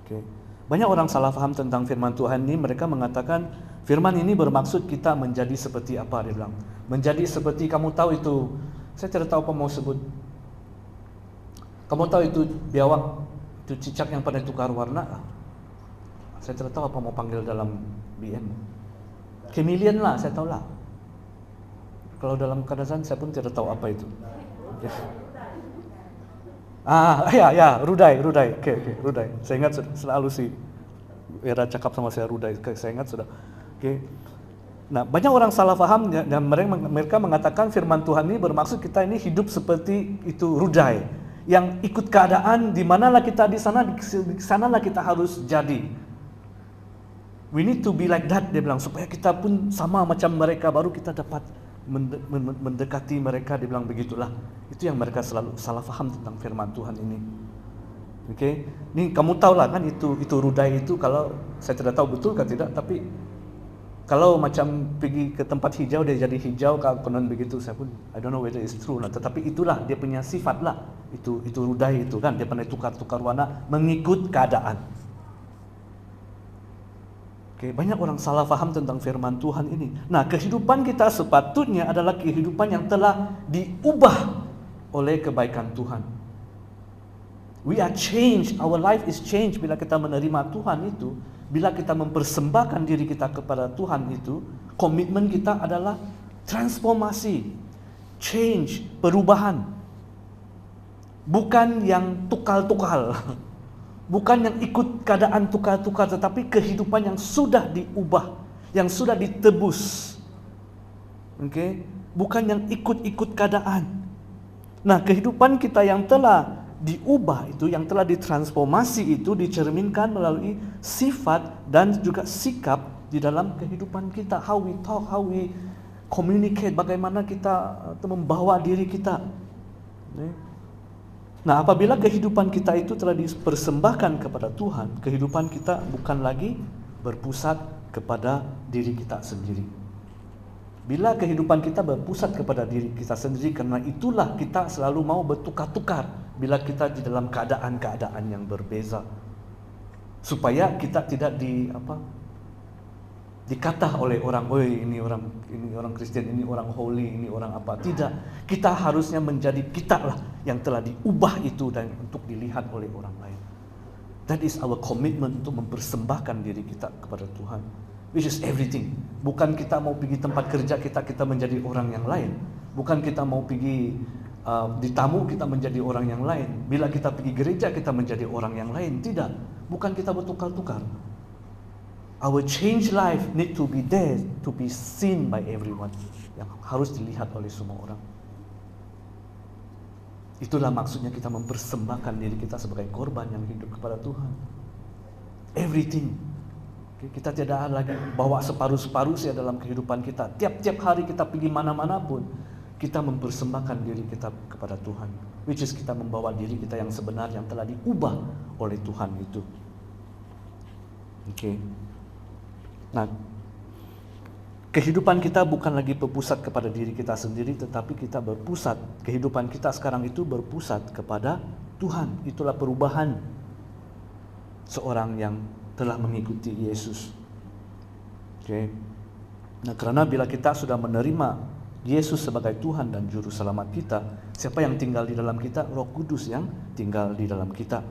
Okay. Banyak orang salah faham tentang firman Tuhan ini. Mereka mengatakan firman ini bermaksud kita menjadi seperti apa, dia bilang. Menjadi seperti, kamu tahu itu, saya tidak tahu apa mau sebut. Kamu tahu itu biawak, itu cicak yang pada tukar warna. Saya tidak tahu apa mau panggil dalam BM. Chameleon lah, saya tahu lah. Kalau dalam kadazan saya pun tidak tahu apa itu. Okay. Ya, rudai. Okay, rudai. Saya ingat selalu si Era cakap sama saya rudai. Saya ingat sudah. Okay. Nah, banyak orang salah paham dan mereka mengatakan firman Tuhan ini bermaksud kita ini hidup seperti itu rudai, yang ikut keadaan di manalah kita di sanalah kita harus jadi. We need to be like that, dia bilang, supaya kita pun sama macam mereka, baru kita dapat mendekati mereka. Dia bilang begitulah. Itu yang mereka selalu salah faham tentang firman Tuhan ini. Oke, ini kamu tahu lah kan, itu rudai itu, kalau saya tidak tahu betul kan tidak, tapi kalau macam pergi ke tempat hijau dia jadi hijau, kalau konon begitu, saya pun I don't know whether it's true lah, tetapi itulah dia punya sifat lah. Itu rudai itu kan, dia pandai tukar-tukar warna mengikut keadaan. Oke, banyak orang salah faham tentang firman Tuhan ini. Nah, kehidupan kita sepatutnya adalah kehidupan yang telah diubah oleh kebaikan Tuhan. We are changed, our life is changed bila kita menerima Tuhan itu. Bila kita mempersembahkan diri kita kepada Tuhan itu, komitmen kita adalah transformasi, change, perubahan. Bukan yang tukal-tukal, bukan yang ikut keadaan tukar-tukar, tetapi kehidupan yang sudah diubah, yang sudah ditebus. Okay? Bukan yang ikut-ikut keadaan. Nah, kehidupan kita yang telah diubah itu, yang telah ditransformasi itu, dicerminkan melalui sifat dan juga sikap di dalam kehidupan kita. How we talk, how we communicate, bagaimana kita membawa diri kita. Nah, apabila kehidupan kita itu telah dipersembahkan kepada Tuhan, kehidupan kita bukan lagi berpusat kepada diri kita sendiri. Bila kehidupan kita berpusat kepada diri kita sendiri, karena itulah kita selalu mau bertukar-tukar bila kita di dalam keadaan-keadaan yang berbeza, supaya kita tidak dikatah oleh orang, "Oi, ini orang Kristen, ini orang holy, ini orang apa." Tidak, kita harusnya menjadi kita lah yang telah diubah itu dan untuk dilihat oleh orang lain. That is our commitment untuk mempersembahkan diri kita kepada Tuhan, which is everything. Bukan kita mau pergi tempat kerja kita menjadi orang yang lain. Bukan kita mau pergi di tamu kita menjadi orang yang lain. Bila kita pergi gereja kita menjadi orang yang lain. Tidak, bukan kita bertukar-tukar. Our change life need to be there to be seen by everyone, yang harus dilihat oleh semua orang. Itulah maksudnya kita mempersembahkan diri kita sebagai korban yang hidup kepada Tuhan. Everything. Kita tidak lagi bawa separuh-separuh saja dalam kehidupan kita. Tiap-tiap hari kita pergi mana-mana pun, kita mempersembahkan diri kita kepada Tuhan, which is kita membawa diri kita yang sebenar, yang telah diubah oleh Tuhan itu. Okay. Nah, kehidupan kita bukan lagi berpusat kepada diri kita sendiri, tetapi kita berpusat, kehidupan kita sekarang itu berpusat kepada Tuhan. Itulah perubahan seorang yang telah mengikuti Yesus. Okay. Nah, karena bila kita sudah menerima Yesus sebagai Tuhan dan Juru Selamat kita, siapa yang tinggal di dalam kita? Roh Kudus yang tinggal di dalam kita.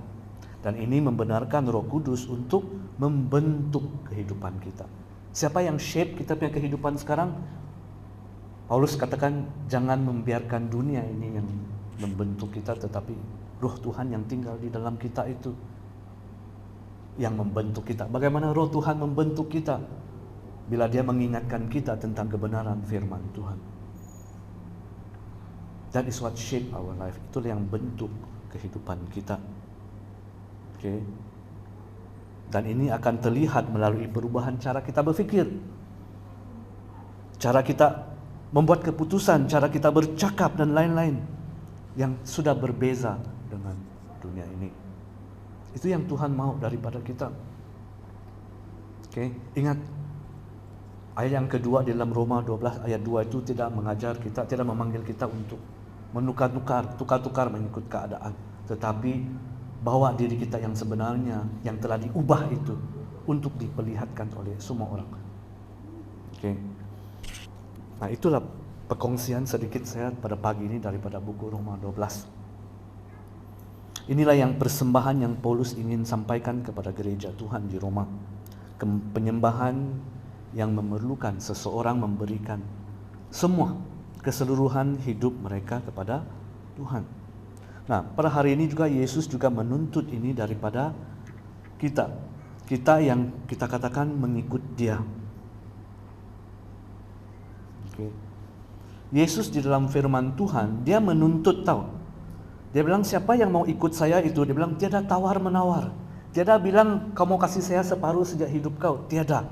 Dan ini membenarkan Roh Kudus untuk membentuk kehidupan kita. Siapa yang shape kita punya kehidupan sekarang? Paulus katakan, jangan membiarkan dunia ini yang membentuk kita, tetapi Roh Tuhan yang tinggal di dalam kita itu yang membentuk kita. Bagaimana Roh Tuhan membentuk kita? Bila Dia mengingatkan kita tentang kebenaran firman Tuhan. That is what shape our life. Itulah yang bentuk kehidupan kita. Okay. Dan ini akan terlihat melalui perubahan cara kita berfikir, cara kita membuat keputusan, cara kita bercakap dan lain-lain yang sudah berbeza dengan dunia ini. Itu yang Tuhan mau daripada kita. Okay. Ingat, ayat yang kedua di dalam Roma 12 ayat 2 itu tidak mengajar kita, tidak memanggil kita untuk tukar-tukar mengikut keadaan, tetapi bawa diri kita yang sebenarnya, yang telah diubah itu untuk diperlihatkan oleh semua orang. Okay. Nah, itulah perkongsian sedikit saya pada pagi ini daripada buku Roma 12. Inilah yang persembahan yang Paulus ingin sampaikan kepada gereja Tuhan di Roma. Penyembahan yang memerlukan seseorang memberikan semua keseluruhan hidup mereka kepada Tuhan. Nah, pada hari ini juga Yesus juga menuntut ini daripada kita. Kita yang kita katakan mengikut Dia. Okay. Yesus di dalam firman Tuhan, Dia menuntut tahu. Dia bilang, siapa yang mau ikut saya itu, Dia bilang tiada tawar-menawar. Tiada bilang kau mau kasih saya separuh sejak hidup kau. Tiada.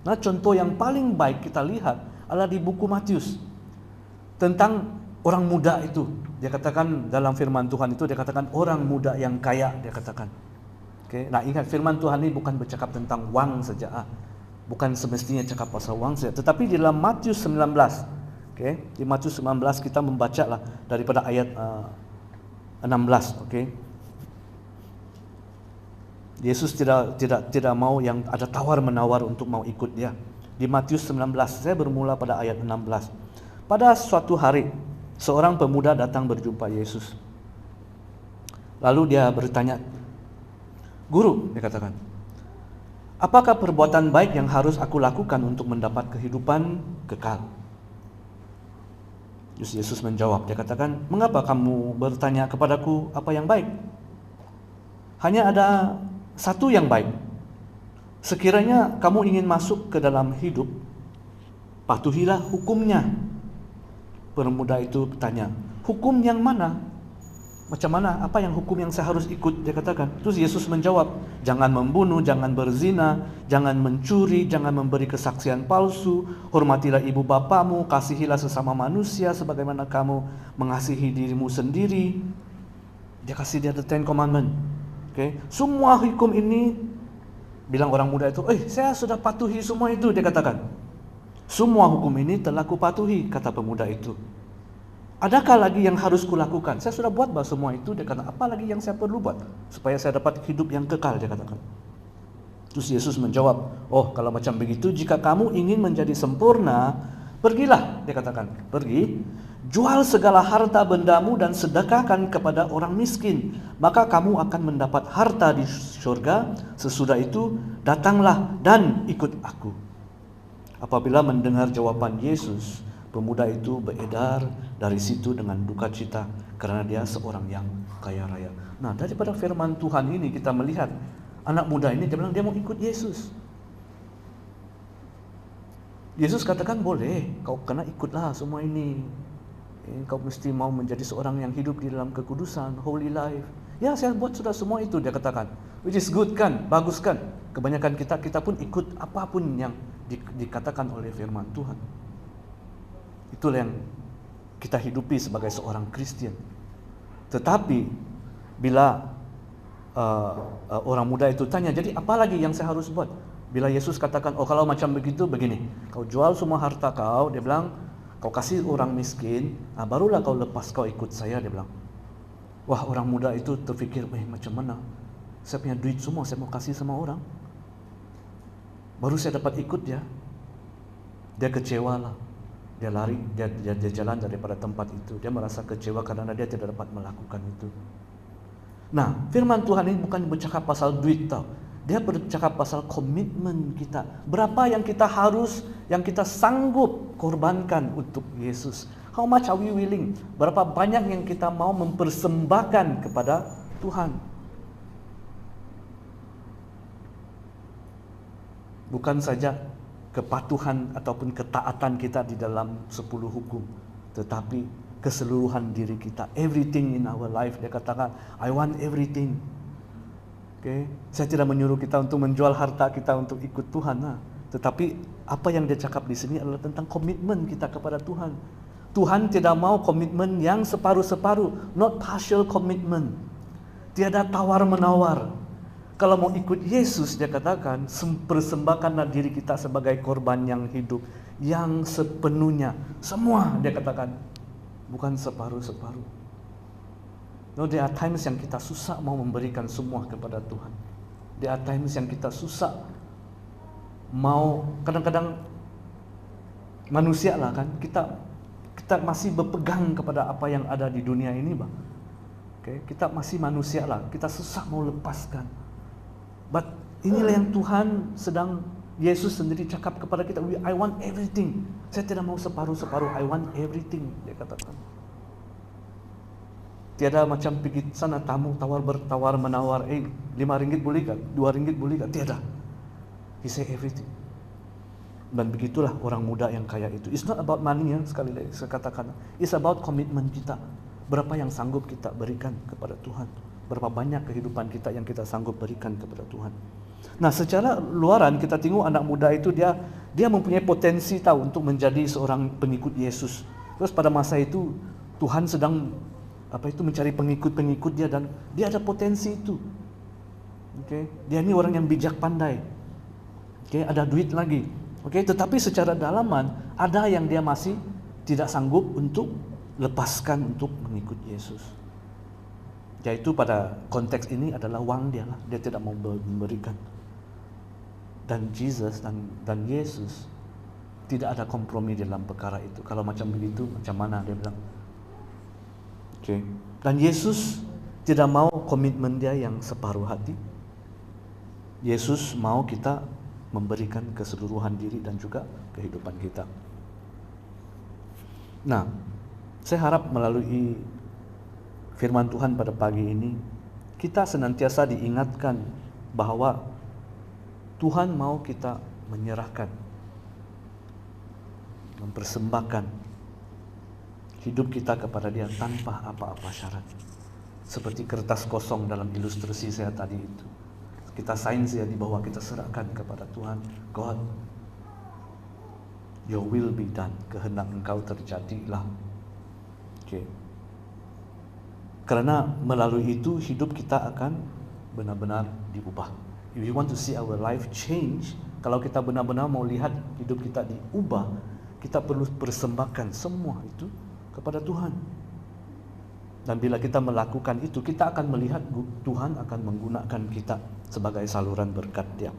Nah, contoh yang paling baik kita lihat adalah di buku Matius. Tentang orang muda itu. Dia katakan dalam firman Tuhan itu, dia katakan orang muda yang kaya, dia katakan. Okay. Nah, ingat firman Tuhan ini bukan bercakap tentang wang saja. Bukan semestinya cakap pasal wang saja. Tetapi di dalam Matius 19. Okay. Di Matius 19 kita membaca lah daripada ayat 16. Okay. Yesus tidak mau yang ada tawar-menawar untuk mau ikut dia. Di Matius 19, saya bermula pada ayat 16. Pada suatu hari, seorang pemuda datang berjumpa Yesus. Lalu dia bertanya, "Guru," dia katakan, "apakah perbuatan baik yang harus aku lakukan untuk mendapat kehidupan kekal?" Terus Yesus menjawab, dia katakan, "Mengapa kamu bertanya kepadaku apa yang baik? Hanya ada satu yang baik. Sekiranya kamu ingin masuk ke dalam hidup, patuhilah hukumnya." Pemuda itu bertanya, "Hukum yang mana? Macam mana? Apa yang hukum yang saya harus ikut?" Dia katakan. Terus Yesus menjawab, "Jangan membunuh, jangan berzina, jangan mencuri, jangan memberi kesaksian palsu, hormatilah ibu bapamu, kasihilah sesama manusia sebagaimana kamu mengasihi dirimu sendiri." Dia kasih dia the 10 commandment. Okay. Semua hukum ini, bilang orang muda itu, saya sudah patuhi semua itu, dia katakan. Semua hukum ini telah kupatuhi, kata pemuda itu. Adakah lagi yang harus kulakukan? Saya sudah buat semua itu, dia kata. Apa lagi yang saya perlu buat supaya saya dapat hidup yang kekal, dia katakan. Terus Yesus menjawab, kalau macam begitu, jika kamu ingin menjadi sempurna, pergilah, dia katakan. Pergi, jual segala harta bendamu dan sedekahkan kepada orang miskin, maka kamu akan mendapat harta di surga. Sesudah itu datanglah dan ikut aku. Apabila mendengar jawaban Yesus, pemuda itu beredar dari situ dengan duka cita karena dia seorang yang kaya raya. Nah, daripada firman Tuhan ini kita melihat anak muda ini, dia bilang dia mau ikut Yesus. Yesus katakan, boleh, kau kena ikutlah semua ini. Kau mesti mau menjadi seorang yang hidup di dalam kekudusan, holy life. Ya, saya buat sudah semua itu, dia katakan. Which is good kan, bagus kan. Kebanyakan kita pun ikut apapun yang dikatakan oleh firman Tuhan. Itulah yang kita hidupi sebagai seorang Kristen. Tetapi bila orang muda itu tanya, jadi apa lagi yang saya harus buat? Bila Yesus katakan, kalau macam begitu, begini, kau jual semua harta kau, dia bilang, kau kasih orang miskin, barulah kau lepas kau ikut saya, dia bilang. Wah, orang muda itu terfikir, macam mana? Saya punya duit semua, saya mau kasih sama orang. Baru saya dapat ikut dia. Dia kecewa lah. Dia lari, dia jalan daripada tempat itu. Dia merasa kecewa karena dia tidak dapat melakukan itu. Nah, firman Tuhan ini bukan bercakap pasal duit tau. Dia bercakap pasal komitmen kita. Berapa yang kita harus, yang kita sanggup korbankan untuk Yesus. How much are we willing? Berapa banyak yang kita mau mempersembahkan kepada Tuhan. Bukan saja kepatuhan ataupun ketaatan kita di dalam 10 hukum, tetapi keseluruhan diri kita, everything in our life. Dia katakan, I want everything. Okay? Saya tidak menyuruh kita untuk menjual harta kita untuk ikut Tuhan, tetapi apa yang dia cakap di sini adalah tentang komitmen kita kepada Tuhan. Tuhan tidak mau komitmen yang separuh-separuh, not partial commitment. Tiada tawar-menawar. Kalau mau ikut Yesus, dia katakan, persembahkanlah diri kita sebagai korban yang hidup, yang sepenuhnya. Semua, dia katakan, bukan separuh-separuh. No, there are times yang kita susah mau memberikan semua kepada Tuhan. There are times yang kita susah mau, kadang-kadang manusia lah kan, kita masih berpegang kepada apa yang ada di dunia ini, bang. Okay? Kita masih manusia lah, kita susah mau lepaskan. But inilah yang Tuhan Yesus sendiri cakap kepada kita, I want everything. Saya tidak mau separuh-separuh, I want everything, dia katakan. Tiada macam pergi sana tamu bertawar menawar, 5 ringgit boleh kan? 2 ringgit boleh kan? Tiada. He say everything. Dan begitulah orang muda yang kaya itu. It's not about money, sekali lagi saya katakan. It's about komitmen kita. Berapa yang sanggup kita berikan kepada Tuhan. berapa banyak kehidupan kita yang kita sanggup berikan kepada Tuhan. Nah, secara luaran kita tengok anak muda itu dia mempunyai potensi tahu untuk menjadi seorang pengikut Yesus. Terus pada masa itu Tuhan sedang mencari pengikut-pengikut dia, dan dia ada potensi itu. Okay. Dia ini orang yang bijak pandai. Okay. Ada duit lagi. Okay. Tetapi secara dalaman ada yang dia masih tidak sanggup untuk lepaskan untuk mengikut Yesus. Yaitu pada konteks ini adalah wang dia lah. Dia tidak mau memberikan. Dan Jesus dan Yesus tidak ada kompromi dalam perkara itu. Kalau macam begitu, macam mana dia bilang? Okay. Dan Yesus tidak mau komitmen dia yang separuh hati. Yesus mau kita memberikan keseluruhan diri dan juga kehidupan kita. Nah, saya harap melalui firman Tuhan pada pagi ini, kita senantiasa diingatkan bahwa Tuhan mau kita menyerahkan, mempersembahkan hidup kita kepada Dia tanpa apa-apa syarat. Seperti kertas kosong dalam ilustrasi saya tadi itu. Kita sign saja di bawah, kita serahkan kepada Tuhan. God, Your will be done. Kehendak Engkau terjadilah. Okay. Karena melalui itu hidup kita akan benar-benar diubah. If we want to see our life change, kalau kita benar-benar mau lihat hidup kita diubah, kita perlu persembahkan semua itu kepada Tuhan. Dan bila kita melakukan itu, kita akan melihat Tuhan akan menggunakan kita sebagai saluran berkat Dia.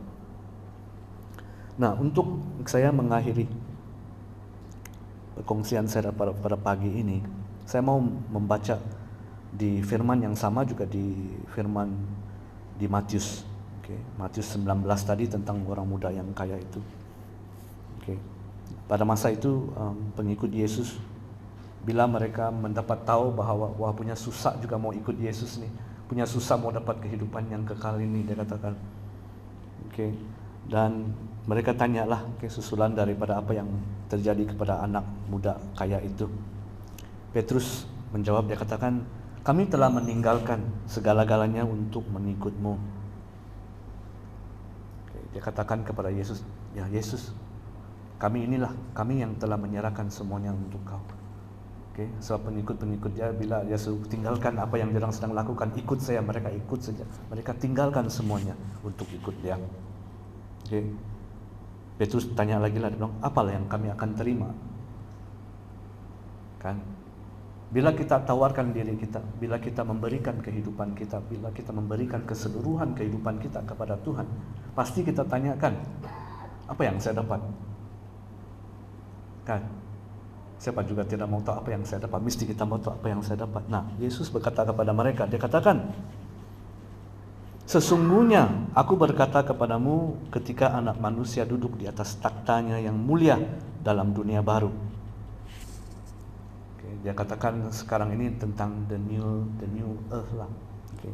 Nah, untuk saya mengakhiri perkongsian saya pada pagi ini, saya mau membaca di firman yang sama juga di firman di Matius. Okay. Matius 19 tadi tentang orang muda yang kaya itu. Okay. Pada masa itu pengikut Yesus, bila mereka mendapat tahu bahwa wah punya susah juga mau ikut Yesus nih, punya susah mau dapat kehidupan yang kekal ini, dia katakan. Okay. Dan mereka tanyalah susulan daripada apa yang terjadi kepada anak muda kaya itu. Petrus menjawab, dia katakan, kami telah meninggalkan segala-galanya untuk mengikut-Mu. Okay. Dia katakan kepada Yesus, ya Yesus, kami yang telah menyerahkan semuanya untuk Kau. Okay. Sebab pengikut-pengikut dia, bila dia tinggalkan apa yang dia sedang lakukan, ikut saya, mereka ikut saja. Mereka tinggalkan semuanya untuk ikut dia. Okay. Petrus tanya lagi lah, dia bilang, apalah yang kami akan terima? Kan? Bila kita tawarkan diri kita, bila kita memberikan kehidupan kita, bila kita memberikan keseluruhan kehidupan kita kepada Tuhan, pasti kita tanyakan, apa yang saya dapat? Kan? Siapa juga tidak mau tahu apa yang saya dapat, mesti kita mau tahu apa yang saya dapat. Nah, Yesus berkata kepada mereka, dia katakan, sesungguhnya aku berkata kepadamu, ketika anak manusia duduk di atas taktanya yang mulia dalam dunia baru. Okay, dia katakan sekarang ini tentang the new earth lah. Okay,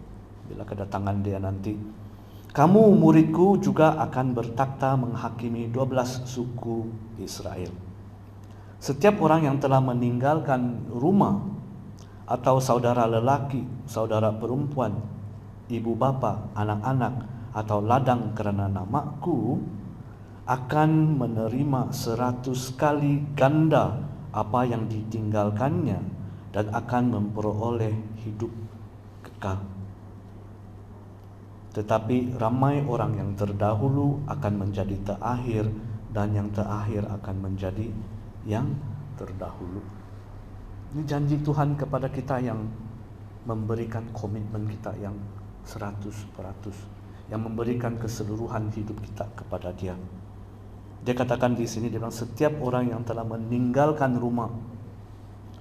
bila kedatangan dia nanti, kamu muridku juga akan bertakhta menghakimi 12 suku Israel. Setiap orang yang telah meninggalkan rumah atau saudara lelaki, saudara perempuan, ibu bapa, anak-anak atau ladang kerana namaku akan menerima 100 kali ganda apa yang ditinggalkannya dan akan memperoleh hidup kekal. Tetapi ramai orang yang terdahulu akan menjadi terakhir dan yang terakhir akan menjadi yang terdahulu. Ini janji Tuhan kepada kita yang memberikan komitmen kita yang 100%, yang memberikan keseluruhan hidup kita kepada Dia. Dia katakan di sini, dia bilang setiap orang yang telah meninggalkan rumah,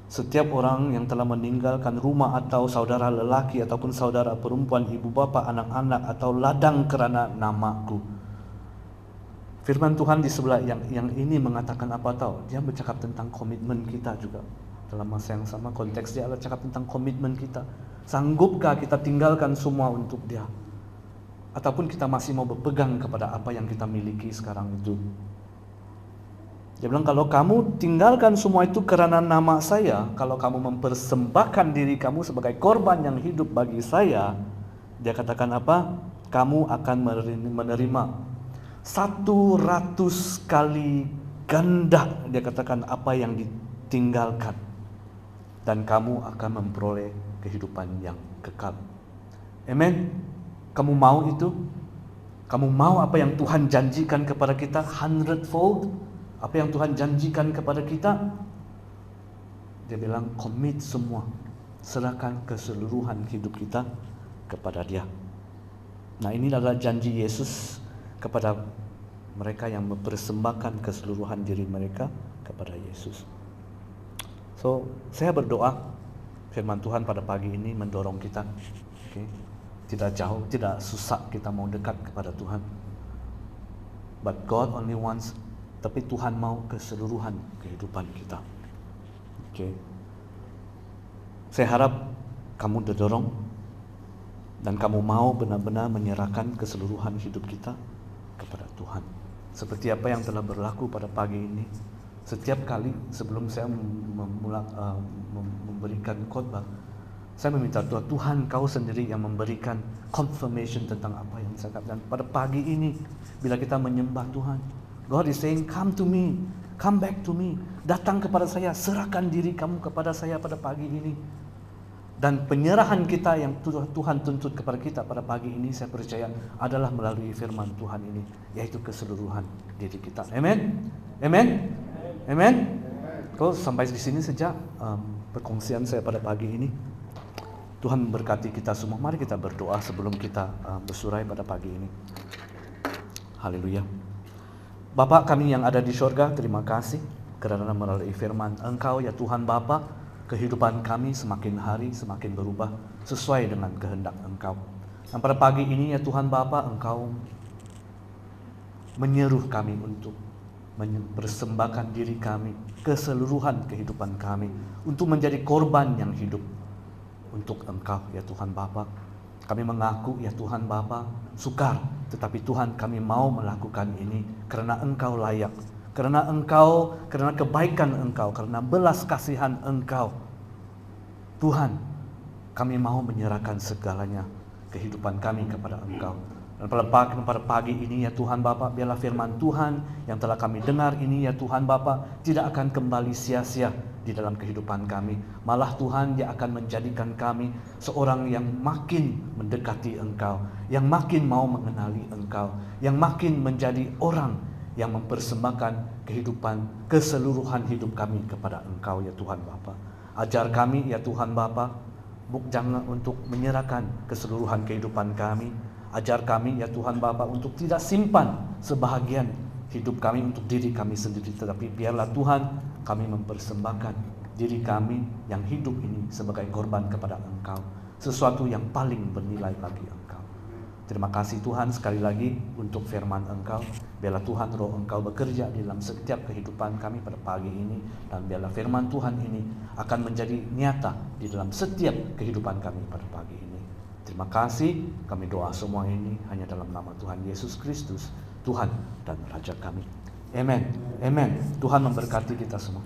setiap orang yang telah meninggalkan rumah atau saudara lelaki ataupun saudara perempuan, ibu bapa, anak-anak atau ladang kerana namaku. Firman Tuhan di sebelah yang ini mengatakan apa tahu? Dia bercakap tentang komitmen kita juga. Dalam masa yang sama konteks dia adalah cakap tentang komitmen kita. Sanggupkah kita tinggalkan semua untuk Dia? Ataupun kita masih mau berpegang kepada apa yang kita miliki sekarang itu? Dia bilang, kalau kamu tinggalkan semua itu karena nama saya, kalau kamu mempersembahkan diri kamu sebagai korban yang hidup bagi saya, dia katakan apa? Kamu akan menerima 100 kali ganda, dia katakan, apa yang ditinggalkan. Dan kamu akan memperoleh kehidupan yang kekal. Amen. Kamu mau itu? Kamu mau apa yang Tuhan janjikan kepada kita 100-fold? Apa yang Tuhan janjikan kepada kita? Dia bilang, commit semua. Serahkan keseluruhan hidup kita kepada Dia. Nah, ini adalah janji Yesus kepada mereka yang mempersembahkan keseluruhan diri mereka kepada Yesus. So, saya berdoa firman Tuhan pada pagi ini mendorong kita. Okay? Tidak jauh, tidak susah kita mau dekat kepada Tuhan. But God only wants, tapi Tuhan mau keseluruhan kehidupan kita. Okay. Saya harap kamu terdorong dan kamu mau benar-benar menyerahkan keseluruhan hidup kita kepada Tuhan. Seperti apa yang telah berlaku pada pagi ini. Setiap kali sebelum saya memberikan khotbah, saya meminta Tuhan, Kau sendiri yang memberikan confirmation tentang apa yang saya katakan. Pada pagi ini, bila kita menyembah Tuhan, God is saying, come to me, come back to me. Datang kepada saya, serahkan diri kamu kepada saya pada pagi ini. Dan penyerahan kita yang Tuhan tuntut kepada kita pada pagi ini, saya percaya adalah melalui firman Tuhan ini, yaitu keseluruhan diri kita. Amen? Amen? Amen? Kalau sampai di sini saja perkongsian saya pada pagi ini. Tuhan memberkati kita semua. Mari kita berdoa sebelum kita bersurai pada pagi ini. Haleluya. Bapa kami yang ada di surga, terima kasih kerana melalui firman Engkau ya Tuhan Bapa, kehidupan kami semakin hari semakin berubah sesuai dengan kehendak Engkau. Dan pada pagi ini ya Tuhan Bapa, Engkau menyeru kami untuk mempersembahkan diri kami, keseluruhan kehidupan kami, untuk menjadi korban yang hidup untuk Engkau ya Tuhan Bapa. Kami mengaku ya Tuhan Bapa, sukar, tetapi Tuhan kami mau melakukan ini karena Engkau layak, karena kebaikan Engkau, karena belas kasihan Engkau. Tuhan, kami mau menyerahkan segalanya kehidupan kami kepada Engkau. Dan pada pagi ini ya Tuhan Bapa, biarlah firman Tuhan yang telah kami dengar ini ya Tuhan Bapa tidak akan kembali sia-sia di dalam kehidupan kami. Malah Tuhan, Dia akan menjadikan kami seorang yang makin mendekati Engkau, yang makin mau mengenali Engkau, yang makin menjadi orang yang mempersembahkan kehidupan, keseluruhan hidup kami kepada Engkau ya Tuhan Bapa. Ajar kami ya Tuhan Bapa, jangan untuk menyerahkan keseluruhan kehidupan kami. Ajar kami ya Tuhan Bapa untuk tidak simpan sebahagian hidup kami untuk diri kami sendiri, tetapi biarlah Tuhan kami mempersembahkan diri kami yang hidup ini sebagai korban kepada Engkau, sesuatu yang paling bernilai bagi Engkau. Terima kasih Tuhan sekali lagi untuk firman Engkau. Biarlah Tuhan Roh Engkau bekerja di dalam setiap kehidupan kami pada pagi ini, dan biarlah firman Tuhan ini akan menjadi nyata di dalam setiap kehidupan kami pada pagi ini. Terima kasih, kami doa semua ini hanya dalam nama Tuhan Yesus Kristus, Tuhan dan Raja kami. Amen. Amen. Tuhan memberkati kita semua.